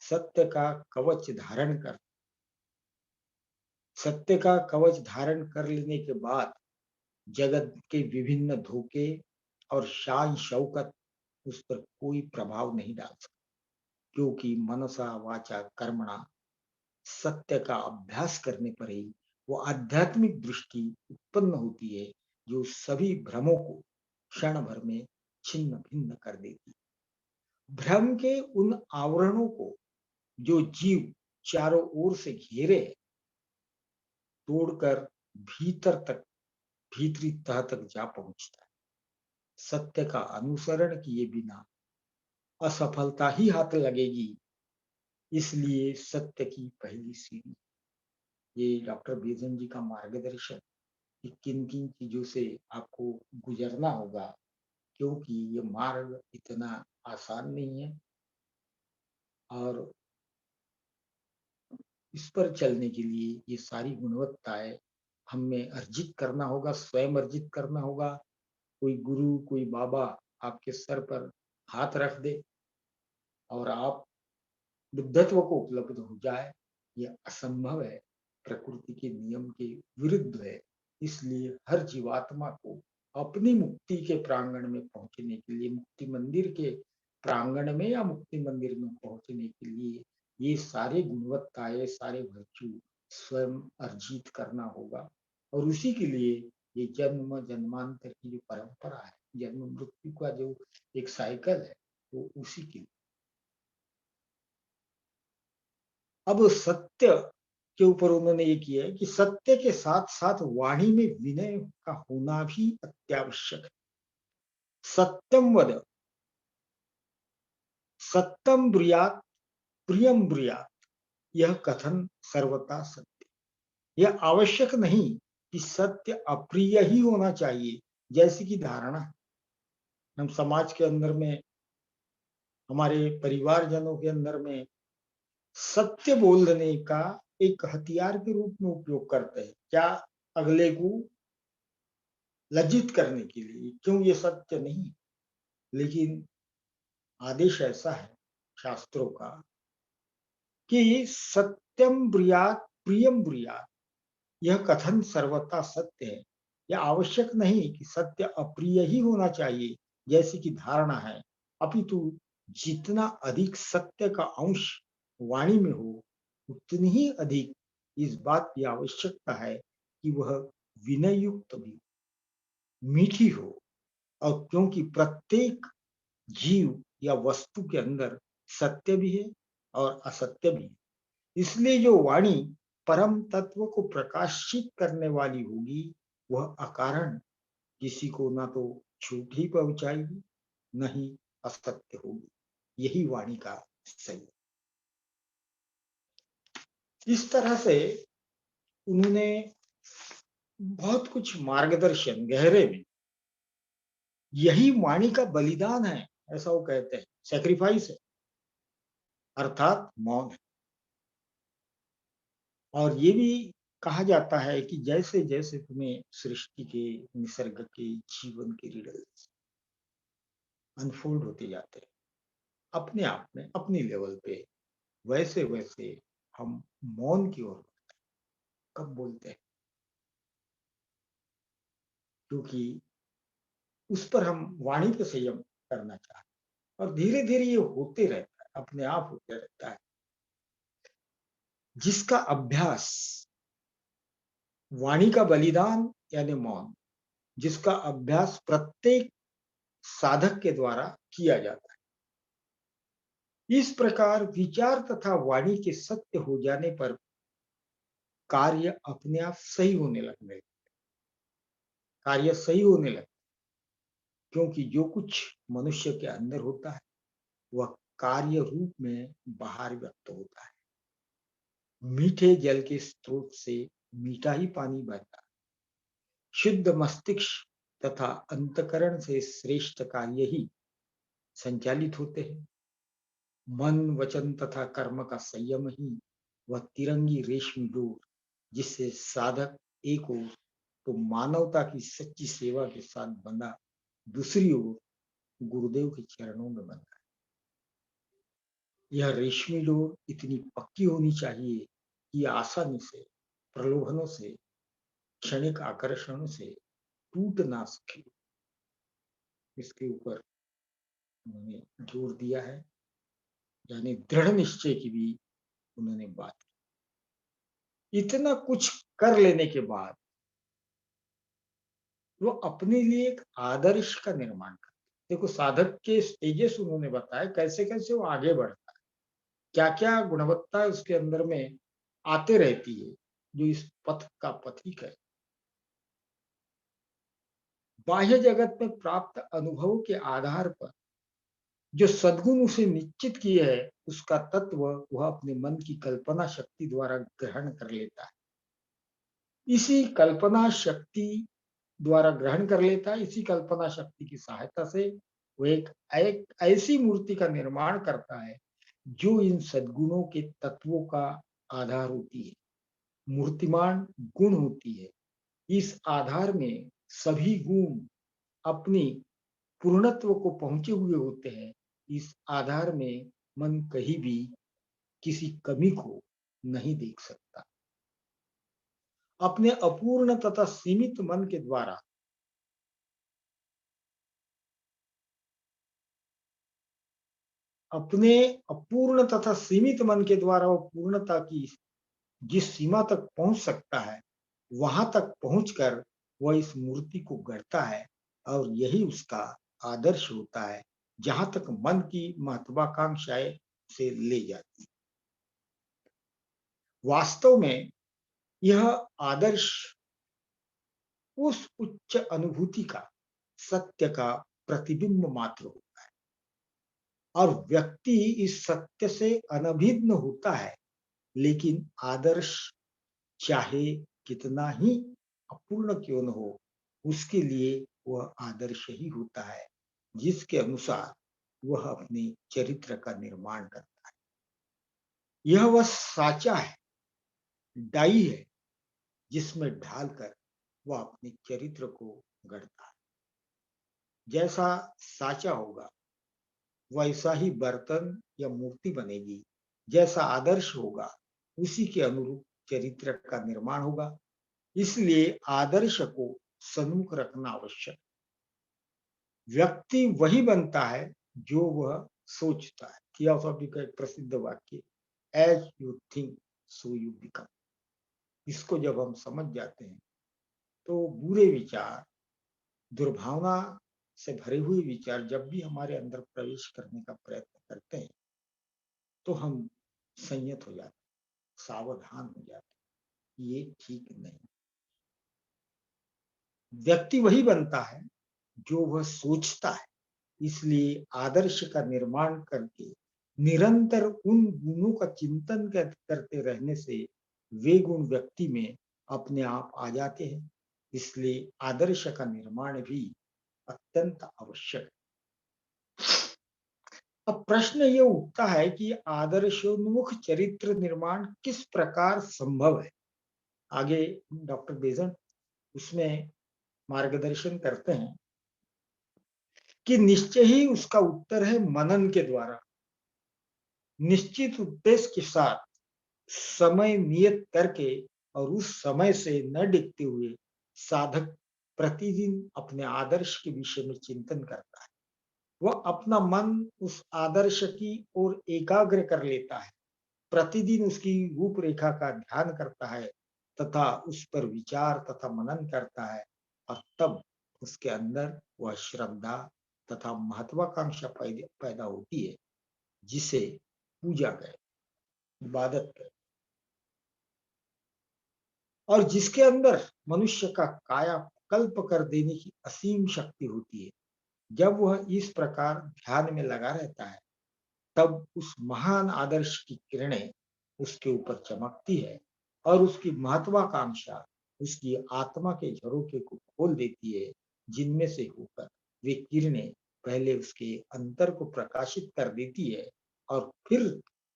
Speaker 2: सत्य का कवच धारण कर सत्य का कवच धारण कर लेने के बाद जगत के विभिन्न धोखे और शान शौकत उस पर कोई प्रभाव नहीं डाल सकते, क्योंकि मनसा वाचा कर्मणा, सत्य का अभ्यास करने पर ही वो आध्यात्मिक दृष्टि उत्पन्न होती है, जो सभी भ्रमों को क्षण भर में छिन्न भिन्न कर देती है। भ्रम के उन आवरणों को जो जीव चारों ओर से घेरे है, तोड़कर भीतर तक, भीतरी तह तक जा पहुंचता है। सत्य का अनुसरण किए बिना असफलता ही हाथ लगेगी, इसलिए सत्य की पहली सीढ़ी। ये डॉक्टर बेजन जी का मार्गदर्शन कि किन किन चीजों से आपको गुजरना होगा, क्योंकि ये मार्ग इतना आसान नहीं है, और इस पर चलने के लिए ये सारी गुणवत्ताएं हमें अर्जित करना होगा, स्वयं अर्जित करना होगा। कोई गुरु, कोई बाबा आपके सर पर हाथ रख दे और आप बुद्धत्व को उपलब्ध हो जाए, ये असंभव है, प्रकृति के नियम के विरुद्ध है। इसलिए हर जीवात्मा को अपनी मुक्ति के प्रांगण में पहुंचने के लिए, मुक्ति मंदिर के प्रांगण में या मुक्ति मंदिर में पहुंचने के लिए ये सारे गुणवत्ताएं, सारे वर्चू स्वयं अर्जित करना होगा। और उसी के लिए ये जन्म जन्मांतर की जो परंपरा है, जन्म मृत्यु का जो एक साइकिल है, वो उसी के लिए। अब सत्य के ऊपर उन्होंने ये किया है कि सत्य के साथ साथ वाणी में विनय का होना भी अत्यावश्यक है। सत्यम वद सत्यम ब्रूयात प्रियम ब्रूयात, यह कथन सर्वथा सत्य। यह आवश्यक नहीं कि सत्य अप्रिय ही होना चाहिए, जैसी कि धारणा है। हम समाज के अंदर में, हमारे परिवारजनों के अंदर में सत्य बोलने का एक हथियार के रूप में उपयोग करते हैं। क्या? अगले को लज्जित करने के लिए। क्यों? ये सत्य नहीं। लेकिन आदेश ऐसा है शास्त्रों का कि सत्यम ब्रूयात प्रियम ब्रूयात, यह कथन सर्वथा सत्य है। यह आवश्यक नहीं कि सत्य अप्रिय ही होना चाहिए, जैसी कि धारणा है, अपितु जितना अधिक सत्य का अंश वाणी में हो, उतनी ही अधिक इस बात की आवश्यकता है कि वह विनय युक्त भी, मीठी हो। और क्योंकि प्रत्येक जीव या वस्तु के अंदर सत्य भी है और असत्य भी है, इसलिए जो वाणी परम तत्व को प्रकाशित करने वाली होगी, वह अकारण किसी को ना तो झूठ ही पहुंचाएगी, न ही असत्य होगी। यही वाणी का सही। इस तरह से उन्होंने बहुत कुछ मार्गदर्शन गहरे में, यही वाणी का बलिदान है, ऐसा वो कहते हैं, सेक्रीफाइस है, अर्थात मौन है। और ये भी कहा जाता है कि जैसे जैसे तुम्हें सृष्टि के, निसर्ग के, जीवन के रिडल्स अनफोल्ड होते जाते हैं अपने आप में, अपनी लेवल पे, वैसे वैसे हम मौन की ओर कब बोलते हैं, क्योंकि उस पर हम वाणी पे संयम करना चाहते हैं। और धीरे धीरे ये होते रहता है, अपने आप होते रहता है। जिसका अभ्यास, वाणी का बलिदान यानी मौन, जिसका अभ्यास प्रत्येक साधक के द्वारा किया जाता है, इस प्रकार विचार तथा वाणी के सत्य हो जाने पर कार्य अपने आप सही होने लगने, कार्य सही होने लगता, क्योंकि जो कुछ मनुष्य के अंदर होता है वह कार्य रूप में बाहर व्यक्त होता है। मीठे जल के स्रोत से मीठा ही पानी बहता है। शुद्ध मस्तिष्क तथा अंतकरण से श्रेष्ठ कार्य ही संचालित होते हैं। मन, वचन तथा कर्म का संयम ही वह तिरंगी रेशमी डोर, जिससे साधक एक ओर तो मानवता की सच्ची सेवा के साथ बंधा, दूसरी ओर गुरुदेव के चरणों में बंधा है। यह रेशमी डोर इतनी पक्की होनी चाहिए कि आसानी से, प्रलोभनों से, क्षणिक आकर्षणों से टूट ना सके। इसके ऊपर उन्होंने जोर दिया है, यानी दृढ़ निश्चय की भी उन्होंने बात की। इतना कुछ कर लेने के बाद वो अपने लिए एक आदर्श का निर्माण करते। देखो, साधक के स्टेजेस उन्होंने बताया, कैसे कैसे वो आगे बढ़ता है, क्या क्या गुणवत्ता उसके अंदर में आते रहती है, जो इस पथ का पथिक है। बाह्य जगत में प्राप्त अनुभवों के आधार पर जो सद्गुण उसे निश्चित किए है, उसका तत्व वह अपने मन की कल्पना शक्ति द्वारा ग्रहण कर लेता है। इसी कल्पना शक्ति द्वारा ग्रहण कर लेता है, इसी कल्पना शक्ति की सहायता से वो एक ऐसी मूर्ति का निर्माण करता है जो इन सद्गुणों के तत्वों का आधार होती है, मूर्तिमान गुण होती है। इस आधार में सभी गुण अपनी पूर्णत्व को पहुंचे हुए होते हैं। इस आधार में मन कहीं भी किसी कमी को नहीं देख सकता। अपने अपूर्ण तथा सीमित मन के द्वारा अपने अपूर्ण तथा सीमित मन के द्वारा वो पूर्णता की जिस सीमा तक पहुंच सकता है, वहां तक पहुंचकर वह इस मूर्ति को गढ़ता है और यही उसका आदर्श होता है, जहां तक मन की महत्वाकांक्षाएं से ले जाती है। वास्तव में यह आदर्श उस उच्च अनुभूति का, सत्य का प्रतिबिंब मात्र होता है और व्यक्ति इस सत्य से अनभिन्न होता है। लेकिन आदर्श चाहे कितना ही अपूर्ण क्यों न हो, उसके लिए वह आदर्श ही होता है, जिसके अनुसार वह अपने चरित्र का निर्माण करता है। यह वह साचा है, डाई है, जिसमें ढालकर वह अपने चरित्र को गढ़ता है। जैसा साचा होगा वैसा ही बर्तन या मूर्ति बनेगी, जैसा आदर्श होगा उसी के अनुरूप चरित्र का निर्माण होगा। इसलिए आदर्श को सन्मुख रखना आवश्यक। व्यक्ति वही बनता है जो वह सोचता है। थियोसॉफी का एक प्रसिद्ध वाक्य, as you think so you become. इसको जब हम समझ जाते हैं तो बुरे विचार, दुर्भावना से भरे हुए विचार जब भी हमारे अंदर प्रवेश करने का प्रयत्न करते हैं तो हम संयत हो जाते, सावधान हो जाते, ये ठीक नहीं। व्यक्ति वही बनता है जो वह सोचता है। इसलिए आदर्श का निर्माण करके निरंतर उन गुणों का चिंतन करते रहने से वे गुण व्यक्ति में अपने आप आ जाते हैं। इसलिए आदर्श का निर्माण भी अत्यंत आवश्यक है। अब प्रश्न ये उठता है कि आदर्शोन्मुख चरित्र निर्माण किस प्रकार संभव है। आगे डॉक्टर बेजेंट उसमें मार्गदर्शन करते हैं कि निश्चय ही उसका उत्तर है मनन के द्वारा, निश्चित उद्देश्य के साथ, समय नियत करके और उस समय से न डिगते हुए साधक प्रतिदिन अपने आदर्श के विषय में चिंतन करता है। वह अपना मन उस आदर्श की ओर एकाग्र कर लेता है, प्रतिदिन उसकी रूपरेखा का ध्यान करता है तथा उस पर विचार तथा मनन करता है और तब उसके अंदर वह श्रद्धा तथा महत्वाकांक्षा पैदा होती है, जिसे पूजा कहे, इबादत कहे, और जिसके अंदर मनुष्य का कायाकल्प कर देने की असीम शक्ति होती है। जब वह इस प्रकार ध्यान में लगा रहता है तब उस महान आदर्श की किरणें उसके ऊपर चमकती है और उसकी महत्वाकांक्षा उसकी आत्मा के झरोखे को खोल देती है, जिनमें से होकर वे किरणें पहले उसके अंतर को प्रकाशित कर देती है और फिर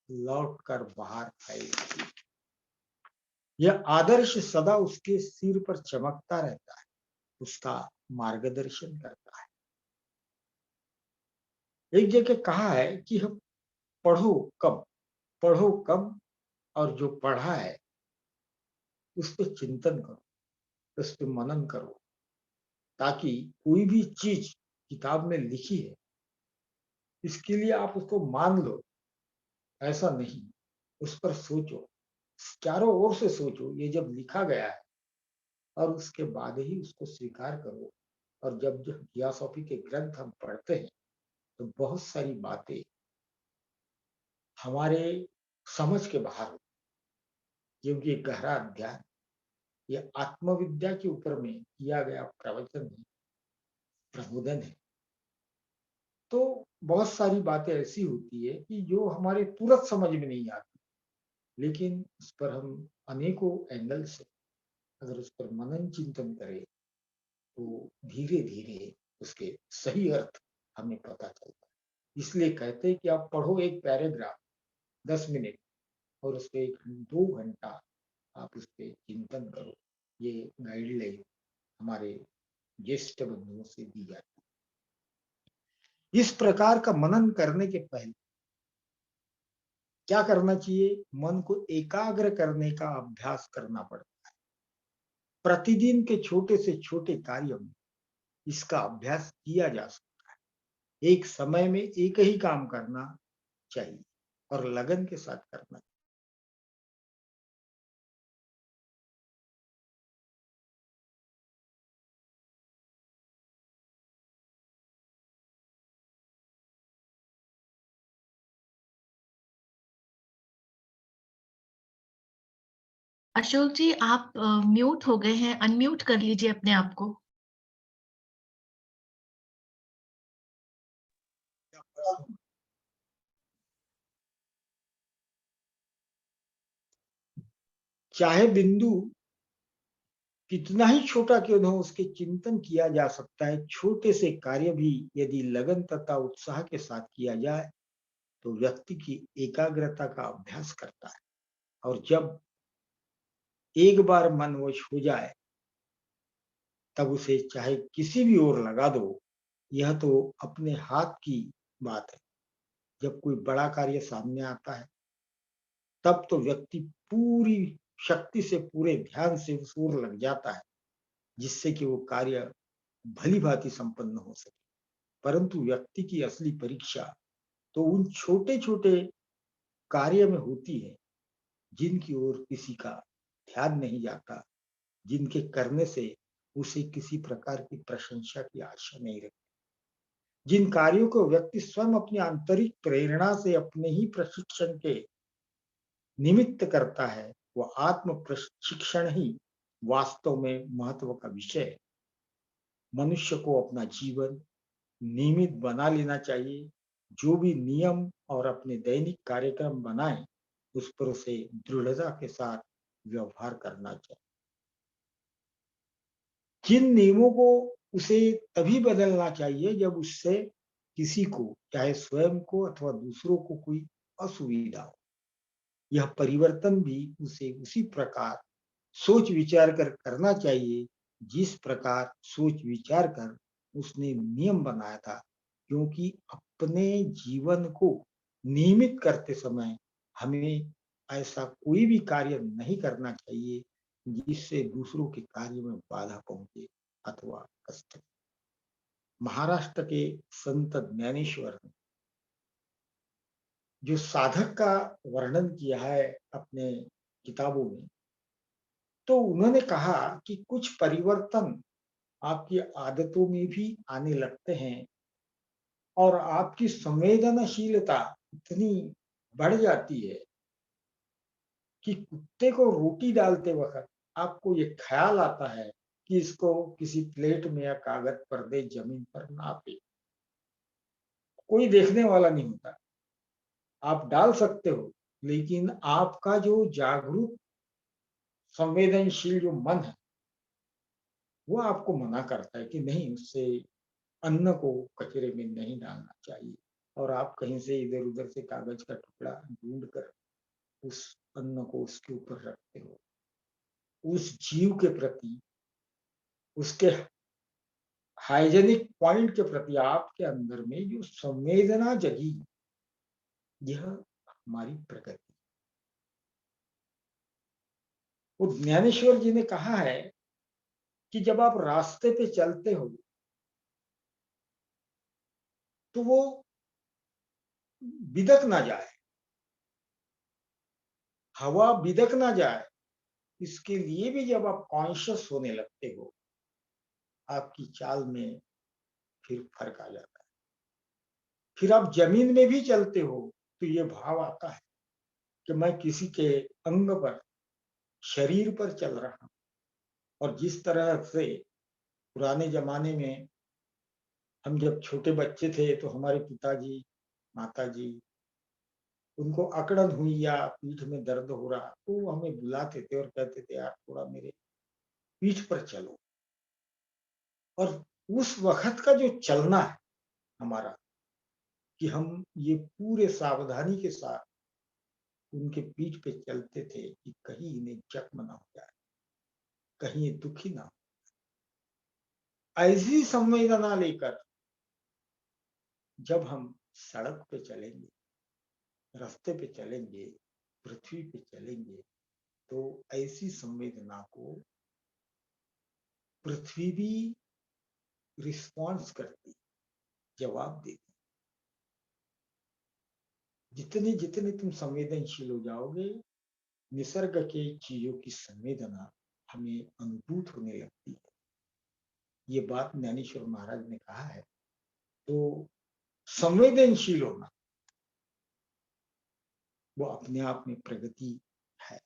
Speaker 2: लौटकर बाहर फैलती है। यह आदर्श सदा उसके सिर पर चमकता रहता है, उसका मार्गदर्शन करता है। एक जगह कहा है कि हम पढ़ो कम, पढ़ो कम और जो पढ़ा है उस पर चिंतन करो, उस पर मनन करो, ताकि कोई भी चीज किताब में लिखी है इसके लिए आप उसको मान लो, ऐसा नहीं। उस पर सोचो, चारों ओर से सोचो, ये जब लिखा गया है और उसके बाद ही उसको स्वीकार करो। और जब जब थियोसॉफी के ग्रंथ हम पढ़ते हैं तो बहुत सारी बातें हमारे समझ के बाहर होती, क्योंकि एक गहरा अध्ययन, ये आत्मविद्या के ऊपर में किया गया प्रवचन है, प्रबोधन है। तो बहुत सारी बातें ऐसी होती है कि जो हमारे तुरंत समझ में नहीं आती, लेकिन उस पर हम अनेकों एंगल से अगर उस पर मनन चिंतन करें तो धीरे धीरे उसके सही अर्थ हमें पता चलता है। इसलिए कहते हैं कि आप पढ़ो एक पैराग्राफ 10 मिनट और उस पे 2 घंटा आप उस पे चिंतन करो। ये गाइडलाइन हमारे ज्येष्ठ बंधुओं से दी जाती है। इस प्रकार का मनन करने के पहले क्या करना चाहिए? मन को एकाग्र करने का अभ्यास करना पड़ता है। प्रतिदिन के छोटे से छोटे कार्य में इसका अभ्यास किया जा सकता है। एक समय में एक ही काम करना चाहिए और लगन के साथ करना।
Speaker 1: अशोक जी, आप म्यूट हो गए हैं, अनम्यूट कर लीजिए अपने आप को।
Speaker 2: चाहे बिंदु कितना ही छोटा क्यों न हो, उसके चिंतन किया जा सकता है। छोटे से कार्य भी यदि लगन तथा उत्साह के साथ किया जाए तो व्यक्ति की एकाग्रता का अभ्यास करता है। और जब एक बार मन वश हो जाए तब उसे चाहे किसी भी ओर लगा दो। यह तो अपने हाथ की बात है। जब कोई बड़ा कार्य सामने आता है तब तो व्यक्ति पूरी शक्ति से पूरे ध्यान से उस ओर लग जाता है, जिससे कि वो कार्य भली भांति संपन्न हो सके। परंतु व्यक्ति की असली परीक्षा तो उन छोटे छोटे कार्य में होती है जिनकी ओर किसी का ध्यान नहीं जाता, जिनके करने से उसे किसी प्रकार की प्रशंसा की आशा नहीं रहती, जिन कार्यों को व्यक्ति स्वयं अपनी आंतरिक प्रेरणा से अपने ही प्रशिक्षण के निमित्त करता है, वह आत्म प्रशिक्षण ही वास्तव में महत्व का विषय है। मनुष्य को अपना जीवन नियमित बना लेना चाहिए। जो भी नियम और अपने दैनिक कार्यक्रम बनाए उस पर उसे दृढ़ता के साथ व्यवहार करना चाहिए। जिन नियमों को उसे तभी बदलना चाहिए जब उससे किसी को, चाहे स्वयं को अथवा दूसरों को, कोई असुविधा हो। यह परिवर्तन भी उसे उसी प्रकार सोच विचार कर करना चाहिए जिस प्रकार सोच विचार कर उसने नियम बनाया था। क्योंकि अपने जीवन को नियमित करते समय हमें ऐसा कोई भी कार्य नहीं करना चाहिए जिससे दूसरों के कार्य में बाधा पहुंचे अथवा कष्ट। महाराष्ट्र के संत ज्ञानेश्वर ने जो साधक का वर्णन किया है अपने किताबों में, तो उन्होंने कहा कि कुछ परिवर्तन आपकी आदतों में भी आने लगते हैं और आपकी संवेदनशीलता इतनी बढ़ जाती है कि कुत्ते को रोटी डालते वक्त आपको ये ख्याल आता है कि इसको किसी प्लेट में या कागज पर दे, जमीन पर ना पे। कोई देखने वाला नहीं होता, आप डाल सकते हो, लेकिन आपका जो जागरूक संवेदनशील जो मन है वो आपको मना करता है कि नहीं, उससे अन्न को कचरे में नहीं डालना चाहिए। और आप कहीं से इधर उधर से कागज का टुकड़ा ढूंढ कर उस अन्न को उसके ऊपर रखते हो। उस जीव के प्रति, उसके हाइजेनिक पॉइंट के प्रति आपके अंदर में जो संवेदना जगी, यह हमारी प्रगति। वो ज्ञानेश्वर जी ने कहा है कि जब आप रास्ते पे चलते हो तो वो बिदक ना जाए, हवा बिदक ना जाए, इसके लिए भी जब आप कॉन्शियस होने लगते हो, आपकी चाल में फिर फर्क आ जाता है। फिर आप जमीन में भी चलते हो तो ये भाव आता है कि मैं किसी के अंग पर, शरीर पर चल रहा हूं। और जिस तरह से पुराने जमाने में हम जब छोटे बच्चे थे तो हमारे पिताजी, माताजी, उनको अकड़न हुई या पीठ में दर्द हो रहा तो वो हमें बुलाते थे और कहते थे, यार थोड़ा मेरे पीठ पर चलो। और उस वक्त का जो चलना है हमारा, कि हम ये पूरे सावधानी के साथ उनके पीठ पे चलते थे कि कहीं इन्हें जख्म ना हो जाए, कहीं ये दुखी ना हो। ऐसी संवेदना लेकर जब हम सड़क पे चलेंगे, रास्ते पे चलेंगे, पृथ्वी पे चलेंगे, तो ऐसी संवेदना को पृथ्वी भी रिस्पॉन्स करती, जवाब देती। जितने जितने तुम संवेदनशील हो जाओगे, निसर्ग के चीजों की संवेदना हमें अनुभूत होने लगती है। ये बात ज्ञानेश्वर महाराज ने कहा है। तो संवेदनशील होना वो अपने आप में प्रगति है।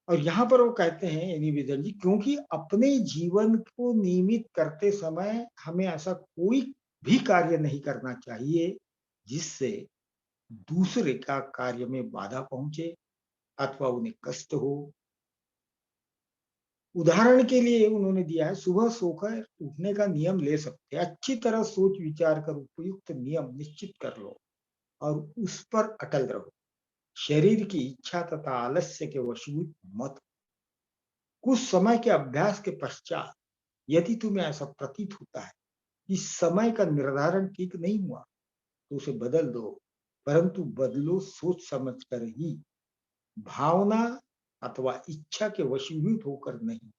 Speaker 2: और यहाँ पर वो कहते हैं निवेदन जी, क्योंकि अपने जीवन को नियमित करते समय हमें ऐसा कोई भी कार्य नहीं करना चाहिए जिससे दूसरे का कार्य में बाधा पहुंचे अथवा उन्हें कष्ट हो। उदाहरण के लिए उन्होंने दिया है, सुबह सोकर उठने का नियम ले सकते हैं। अच्छी तरह सोच विचार कर उपयुक्त नियम निश्चित कर लो और उस पर अटल रहो। शरीर की इच्छा तथा आलस्य के वशीभूत मत। कुछ समय के अभ्यास के पश्चात यदि तुम्हें ऐसा प्रतीत होता है कि समय का निर्धारण ठीक नहीं हुआ तो उसे बदल दो, परंतु बदलो सोच समझ कर ही, भावना अथवा इच्छा के वशीभूत होकर नहीं।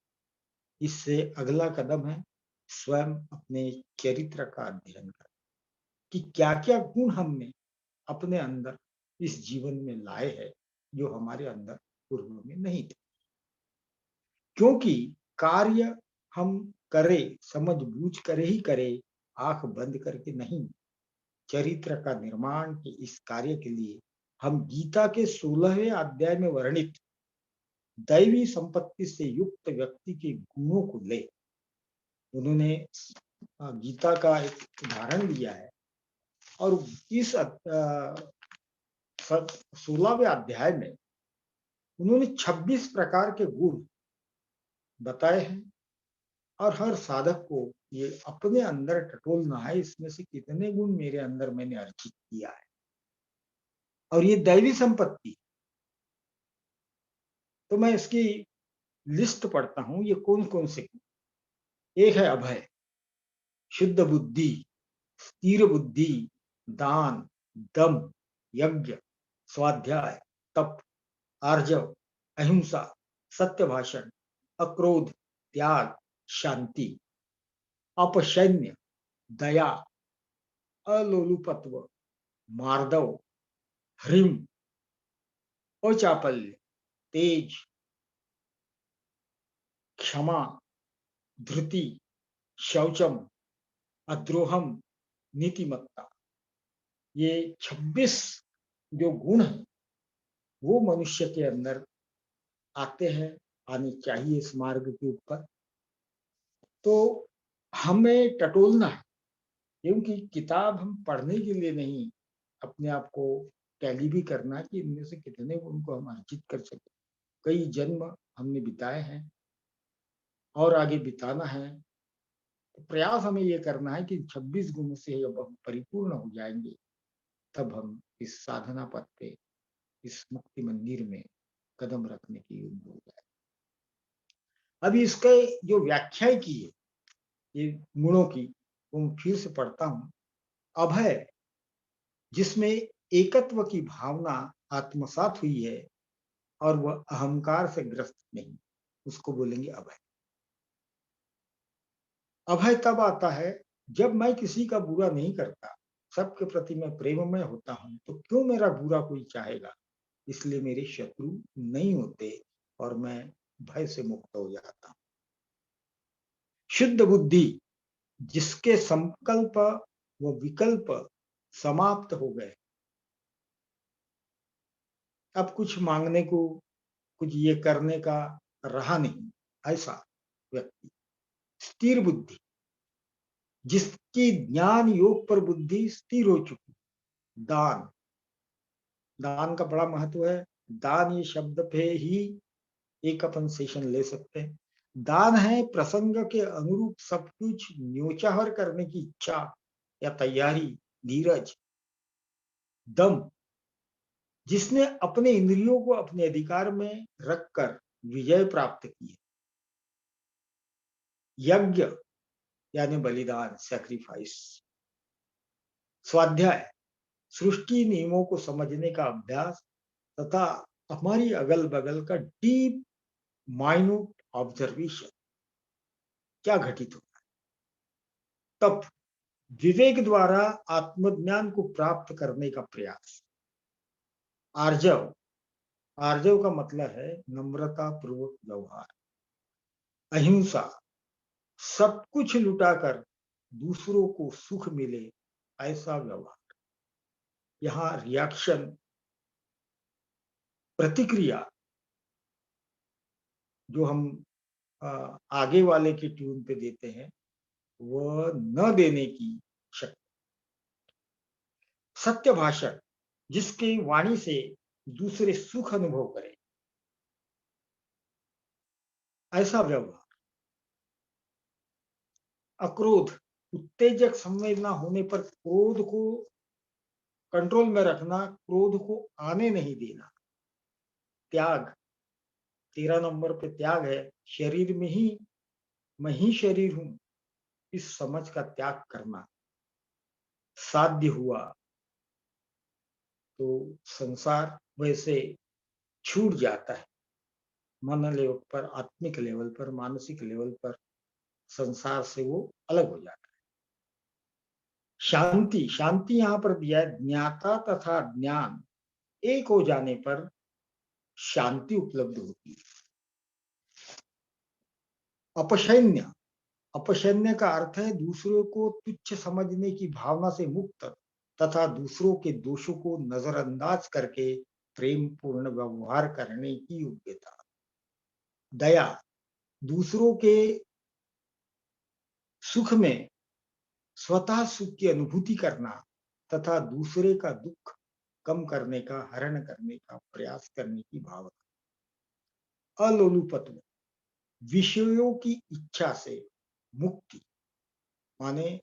Speaker 2: इससे अगला कदम है स्वयं अपने चरित्र का अध्ययन कर, कि क्या क्या गुण हमने अपने अंदर इस जीवन में लाए हैं जो हमारे अंदर पूर्व में नहीं थे। क्योंकि कार्य हम करें समझ बूझ कर ही करें, आंख बंद करके नहीं। चरित्र का निर्माण के इस कार्य के लिए हम गीता के 16वें अध्याय में वर्णित दैवी संपत्ति से युक्त व्यक्ति के गुणों को ले। उन्होंने गीता का एक उदाहरण दिया है और इस 16वें अध्याय में उन्होंने 26 प्रकार के गुण बताए हैं और हर साधक को ये अपने अंदर टटोलना है, इसमें से कितने गुण मेरे अंदर मैंने अर्जित किया है। और ये दैवी संपत्ति, तो मैं इसकी लिस्ट पढ़ता हूं, ये कौन कौन से गुण। एक है अभय, शुद्ध बुद्धि, स्थिर बुद्धि, दान, दम, यज्ञ, स्वाध्याय, तप, आर्जव, अहिंसा, सत्य भाषण, अक्रोध, त्याग, शांति, अपशैन्य, दया, अलोलुपत्व, मार्दव, ह्रीम, अचापल्य, तेज, क्षमा, धृति, शौचम, अद्रोहम, नीतिमत्ता। ये 26 जो गुण हैं वो मनुष्य के अंदर आते हैं, आने चाहिए इस मार्ग के ऊपर। तो हमें टटोलना है, क्योंकि किताब हम पढ़ने के लिए नहीं, अपने आप को टैली भी करना कि इनमें से कितने गुण को हम अर्जित कर सके। कई जन्म हमने बिताए हैं और आगे बिताना है, तो प्रयास हमें ये करना है कि 26 गुणों से जब हम परिपूर्ण हो जाएंगे तब हम इस साधना पथ पे, इस मुक्ति मंदिर में कदम रखने की योग्य हो जाए। अभी इसके जो व्याख्या की है ये गुणों की, वो मैं फिर से पढ़ता हूं। अभय, जिसमें एकत्व की भावना आत्मसात हुई है और वह अहंकार से ग्रस्त नहीं, उसको बोलेंगे अभय। अभय तब आता है जब मैं किसी का बुरा नहीं करता, सबके प्रति मैं प्रेममय होता हूं, तो क्यों मेरा बुरा कोई चाहेगा। इसलिए मेरे शत्रु नहीं होते और मैं भय से मुक्त हो जाता हूं। शुद्ध बुद्धि, जिसके संकल्प व विकल्प समाप्त हो गए, अब कुछ मांगने को, कुछ ये करने का रहा नहीं, ऐसा व्यक्ति। स्थिर बुद्धि, जिसकी ज्ञान योग पर बुद्धि स्थिर हो चुकी। दान, दान का बड़ा महत्व है। दान ये शब्द पे ही एक अपन सेशन ले सकते हैं। दान है प्रसंग के अनुरूप सब कुछ न्योचावर करने की इच्छा या तैयारी, धीरज। दम, जिसने अपने इंद्रियों को अपने अधिकार में रखकर विजय प्राप्त की है। यज्ञ यानी बलिदान, सैक्रिफाइस। स्वाध्याय, सृष्टि नियमों को समझने का अभ्यास तथा हमारी अगल बगल का डीप माइन्यूट ऑब्जर्वेशन, क्या घटित होता है। तब विवेक द्वारा आत्मज्ञान को प्राप्त करने का प्रयास। आर्जव, आर्जव का मतलब है नम्रता पूर्वक व्यवहार, अहिंसा, सब कुछ लुटाकर दूसरों को सुख मिले ऐसा व्यवहार। यहाँ रिएक्शन, प्रतिक्रिया, जो हम आगे वाले की ट्यून पे देते हैं, वह न देने की शक्ति। सत्य भाषण, जिसके वाणी से दूसरे सुख अनुभव करें ऐसा व्यवहार। अक्रोध, उत्तेजक संवेदना होने पर क्रोध को कंट्रोल में रखना, क्रोध को आने नहीं देना। त्याग, 13 नंबर पे त्याग है, शरीर में ही मैं ही शरीर हूं, इस समझ का त्याग करना। साध्य हुआ तो संसार वैसे छूट जाता है, मन लेवल पर, आत्मिक लेवल पर, मानसिक लेवल पर संसार से वो अलग हो जाता है। शांति, शांति यहाँ पर दिया है, ज्ञाता तथा ज्ञान एक हो जाने पर शांति उपलब्ध होती है। अपशैन्य, अपशैन्य का अर्थ है दूसरों को तुच्छ समझने की भावना से मुक्त तथा दूसरों के दोषों को नजरअंदाज करके प्रेम पूर्ण व्यवहार करने की योग्यता। दया, दूसरों के सुख में स्वतः सुख की अनुभूति करना तथा दूसरे का दुख कम करने का, हरण करने का प्रयास करने की भावना। अलोलुपत्व, विषयों की इच्छा से मुक्ति, माने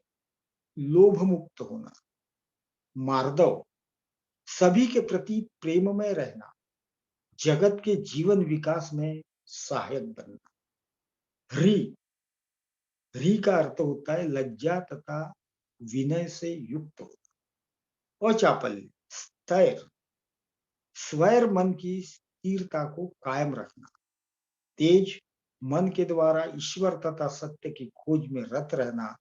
Speaker 2: लोभ मुक्त होना। मार्दव, सभी के प्रति प्रेम में रहना, जगत के जीवन विकास में सहायक बनना। ह्री, ह्री का अर्थ होता है लज्जा तथा विनय से युक्त होना। अचापल्य, स्थैर्य, स्वैर मन की स्थिरता को कायम रखना। तेज, मन के द्वारा ईश्वर तथा सत्य की खोज में रत रहना,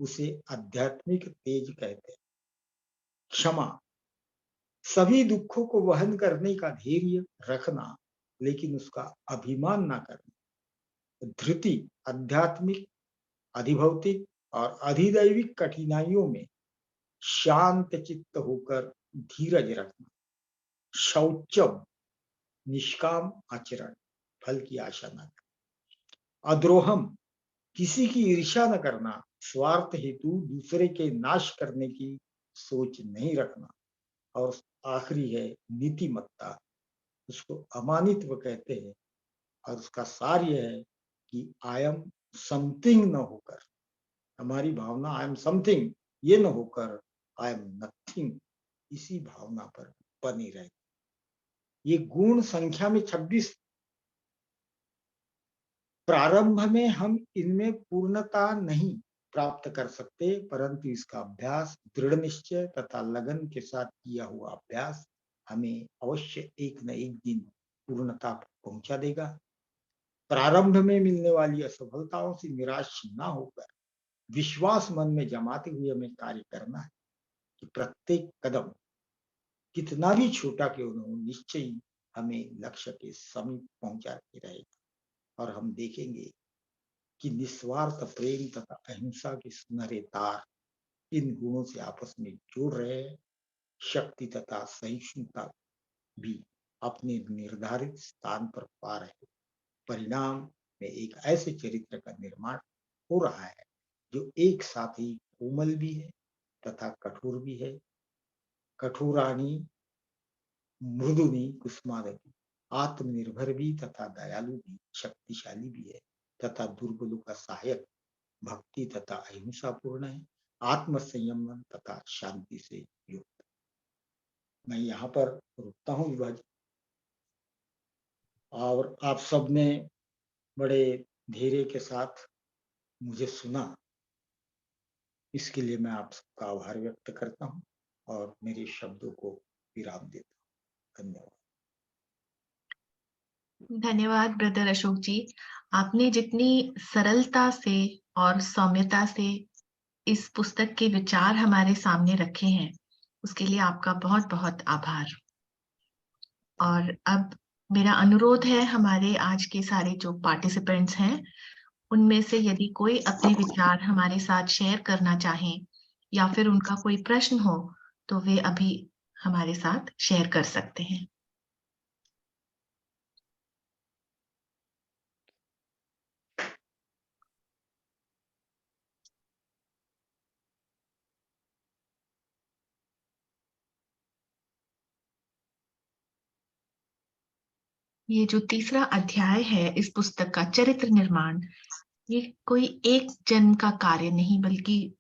Speaker 2: उसे आध्यात्मिक तेज कहते हैं। क्षमा, सभी दुखों को वहन करने का धैर्य रखना, लेकिन उसका अभिमान ना करना। धृति, आध्यात्मिक, अधिभौतिक और अधिदैविक कठिनाइयों में शांत चित्त होकर धीरज रखना। शौचम, निष्काम आचरण, फल की आशा न करना। अद्रोहम, किसी की ईर्ष्या न करना, स्वार्थ हेतु दूसरे के नाश करने की सोच नहीं रखना। और आखिरी है नीतिमत्ता, उसको अमानित्व कहते हैं, और उसका सार यह है कि आई एम समथिंग न होकर, हमारी भावना आई एम समथिंग ये न होकर आई एम नथिंग, इसी भावना पर बनी रहे। ये गुण संख्या में 26। प्रारंभ में हम इनमें पूर्णता नहीं प्राप्त कर सकते, परंतु इसका अभ्यास, दृढ़ निश्चय तथा लगन के साथ किया हुआ अभ्यास हमें अवश्य एक न एक दिन पूर्णता पहुंचा देगा। प्रारंभ में मिलने वाली असफलताओं से निराश ना होकर विश्वास मन में जमाते हुए हमें कार्य करना है कि प्रत्येक कदम कितना भी छोटा क्यों न हो, निश्चय ही हमें लक्ष्य के समीप पहुंचाते रहेगा। और हम देखेंगे कि निस्वार्थ प्रेम तथा अहिंसा के सुनहरे तार इन गुणों से आपस में जोड़ रहे हैं। शक्ति तथा सहिष्णुता भी अपने निर्धारित स्थान पर पा रहे। परिणाम में एक ऐसे चरित्र का निर्माण हो रहा है जो एक साथ ही कोमल भी है तथा कठोर भी है। कठोरानी मृदुनी कुसुमादति, आत्मनिर्भर भी तथा दयालु भी, शक्तिशाली भी है तथा दुर्बलों का सहायक, भक्ति तथा अहिंसा पूर्ण है, आत्म संयम तथा शांति से युक्त। मैं यहाँ पर रुकता हूँ विभाजी, और आप सबने बड़े धैर्य के साथ मुझे सुना, इसके लिए मैं आप सबका आभार व्यक्त करता हूँ और मेरे शब्दों को विराम देता हूँ। धन्यवाद।
Speaker 1: धन्यवाद ब्रदर अशोक जी। आपने जितनी सरलता से और सौम्यता से इस पुस्तक के विचार हमारे सामने रखे हैं, उसके लिए आपका बहुत बहुत आभार। और अब मेरा अनुरोध है, हमारे आज के सारे जो पार्टिसिपेंट्स हैं, उनमें से यदि कोई अपने विचार हमारे साथ शेयर करना चाहें या फिर उनका कोई प्रश्न हो, तो वे अभी हमारे साथ शेयर कर सकते हैं। ये जो तीसरा अध्याय है इस पुस्तक का, चरित्र निर्माण, ये कोई एक जन्म का कार्य नहीं, बल्कि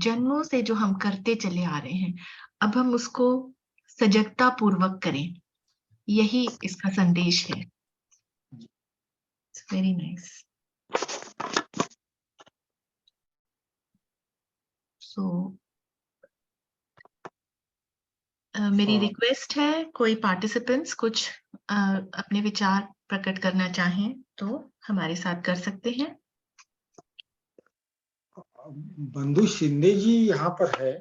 Speaker 1: जन्मों से जो हम करते चले आ रहे हैं, अब हम उसको सजगता पूर्वक करें, यही इसका संदेश है। Very nice. सो मेरी रिक्वेस्ट है, कोई पार्टिसिपेंट्स कुछ अपने विचार प्रकट करना चाहें तो हमारे साथ कर सकते हैं।
Speaker 2: बंधु शिंदे जी यहाँ पर है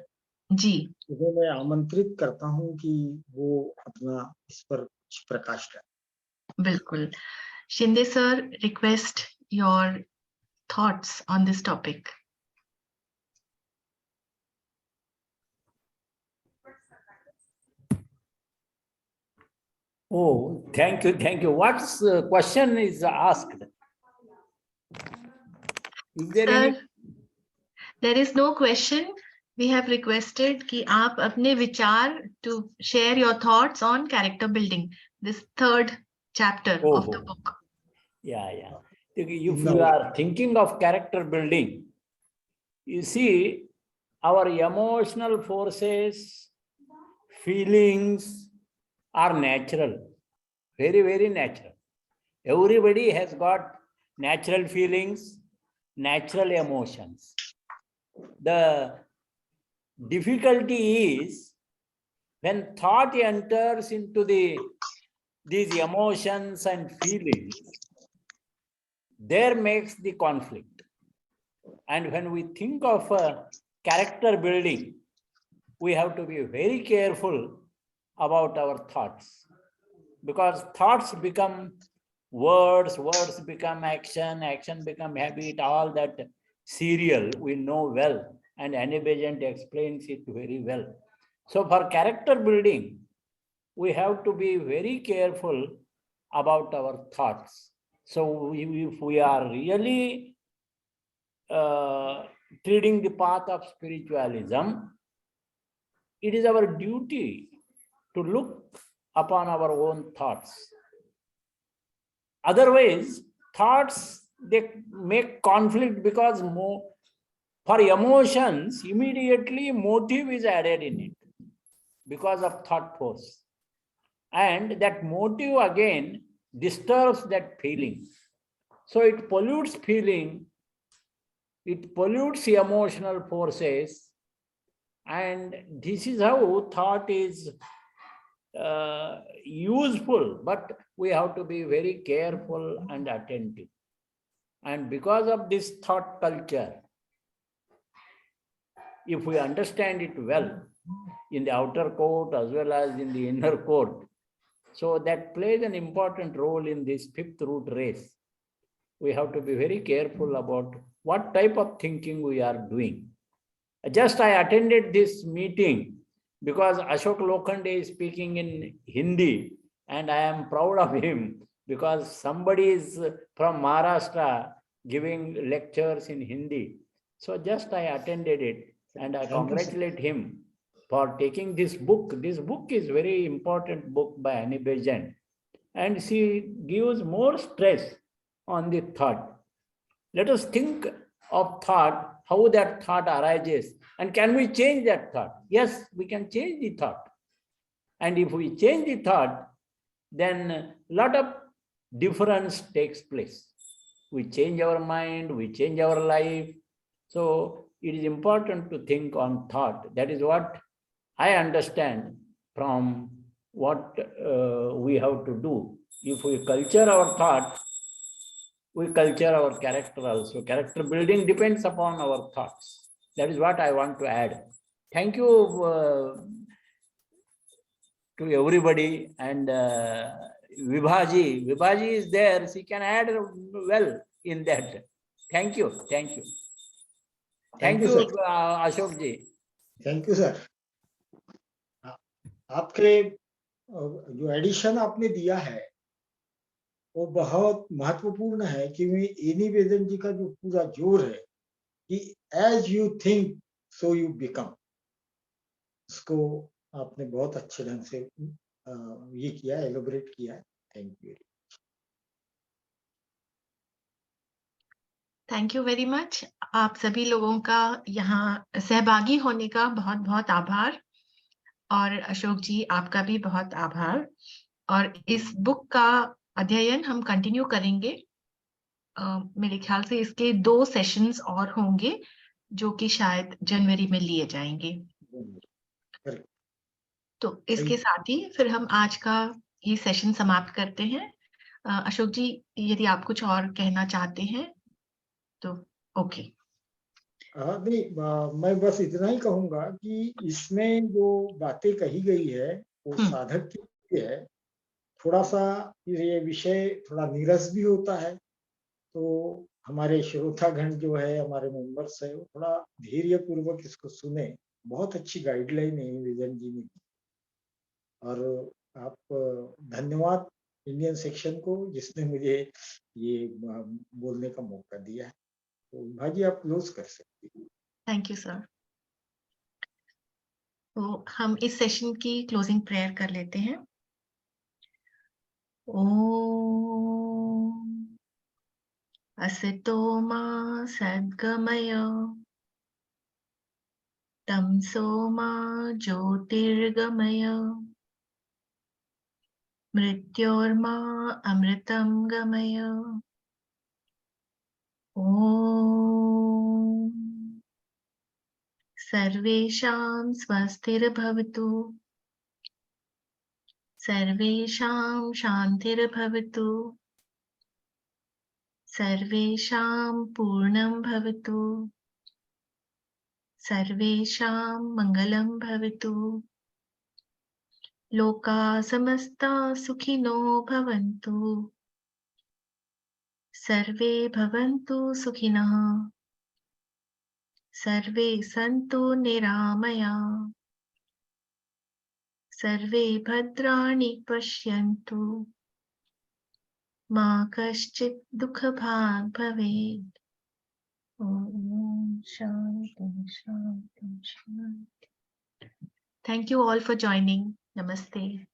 Speaker 1: जी
Speaker 2: उन्हें मैं आमंत्रित करता हूँ कि वो अपना इस पर कुछ प्रकाश डालें।
Speaker 1: बिल्कुल। Shinde sir, request your thoughts on this topic.
Speaker 3: Oh, thank you, thank you. What's question is asked? Is there any?
Speaker 1: Sir, there is no question. We have requested कि आप अपने विचार to share your thoughts on character building, this third chapter of the book.
Speaker 3: Yeah, yeah. If you are thinking of character building, you see, our emotional forces, feelings are natural, very, very natural. Everybody has got natural feelings, natural emotions. The difficulty is when thought enters into these emotions and feelings, there makes the conflict. And when we think of character building, we have to be very careful about our thoughts, because thoughts become words, words become action, action become habit, all that serial we know well, and Annie Besant explains it very well. So for character building, we have to be very careful about our thoughts. So if we are really treading the path of spiritualism, it is our duty to look upon our own thoughts. Otherwise, thoughts, they make conflict, because for emotions, immediately motive is added in it because of thought force. And that motive again disturbs that feeling. So it pollutes feeling, it pollutes emotional forces, and this is how thought is useful, but we have to be very careful and attentive. And because of this thought culture, if we understand it well in the outer court as well as in the inner court, so that plays an important role in this fifth root race. We have to be very careful about what type of thinking we are doing. Just I attended this meeting because Ashok Lokhande is speaking in Hindi, and I am proud of him because somebody is from Maharashtra giving lectures in Hindi. So just I attended it, and I congratulate him for taking this book. This book is very important book by Annie Besant, and she gives more stress on the thought. Let us think of thought, how that thought arises, and can we change that thought? Yes, we can change the thought. And if we change the thought, then a lot of difference takes place. We change our mind, we change our life. So it is important to think on thought. That is what I understand from what we have to do. If we culture our thought, we culture our character also. Character building depends upon our thoughts. That is what I want to add. Thank you to everybody. And Vibhaji is there. She can add well in that. Thank you. Thank you. Thank you, Ashok ji.
Speaker 2: Thank you sir. आपके जो addition आपने दिया है वो बहुत महत्वपूर्ण है, क्योंकि एनी बेदन जी का जो पूरा जोर है कि as you think so you become, इसको आपने बहुत अच्छे ढंग से ये किया, एलोबरेट किया है. Thank you.
Speaker 1: Thank you very much. आप सभी लोगों का यहाँ सहभागी होने का बहुत बहुत आभार. और अशोक जी आपका भी बहुत आभार. और इस बुक का अध्ययन हम कंटिन्यू करेंगे. मेरे ख्याल से इसके 2 सेशंस और होंगे जो कि शायद जनवरी में लिए जाएंगे. तो इसके साथ ही फिर हम आज का ये सेशन समाप्त करते हैं. अशोक जी यदि आप कुछ और कहना चाहते हैं तो ओके.
Speaker 2: नहीं, मैं बस इतना ही कहूंगा कि इसमें जो बातें कही गई है वो साधक के लिए है. थोड़ा सा ये विषय थोड़ा नीरस भी होता है, तो हमारे श्रोतागण जो है, हमारे मेंबर्स है, वो थोड़ा धैर्य पूर्वक इसको सुने. बहुत अच्छी गाइडलाइन है विजन जी ने. और आप धन्यवाद इंडियन सेक्शन को जिसने मुझे ये बोलने का मौका दिया है. तो भाजी आप क्लोज कर सकते हैं.
Speaker 1: Thank you sir. तो हम इस सेशन की क्लोजिंग प्रेयर कर लेते हैं. ओम असतो मा सद्गमय तमसो मा ज्योतिर्गमय मृत्योर्मा अमृतं गमय. ओम सर्वेषां स्वस्तिर्भवतु, सर्वेषां शान्तिर्भवतु, सर्वेषां पूर्णं भवतु, सर्वेषां मङ्गलं भवतु. लोका समस्ता सुखिनो भवन्तु, सर्वे भवन्तु सुखिनः, सर्वे सन्तु निरामया, सर्वे भद्राणि पश्यन्तु, मा कश्चित् दुःखभाग् भवेत्. Om Shanti Shanti Shanti. Thank you all for joining. Namaste.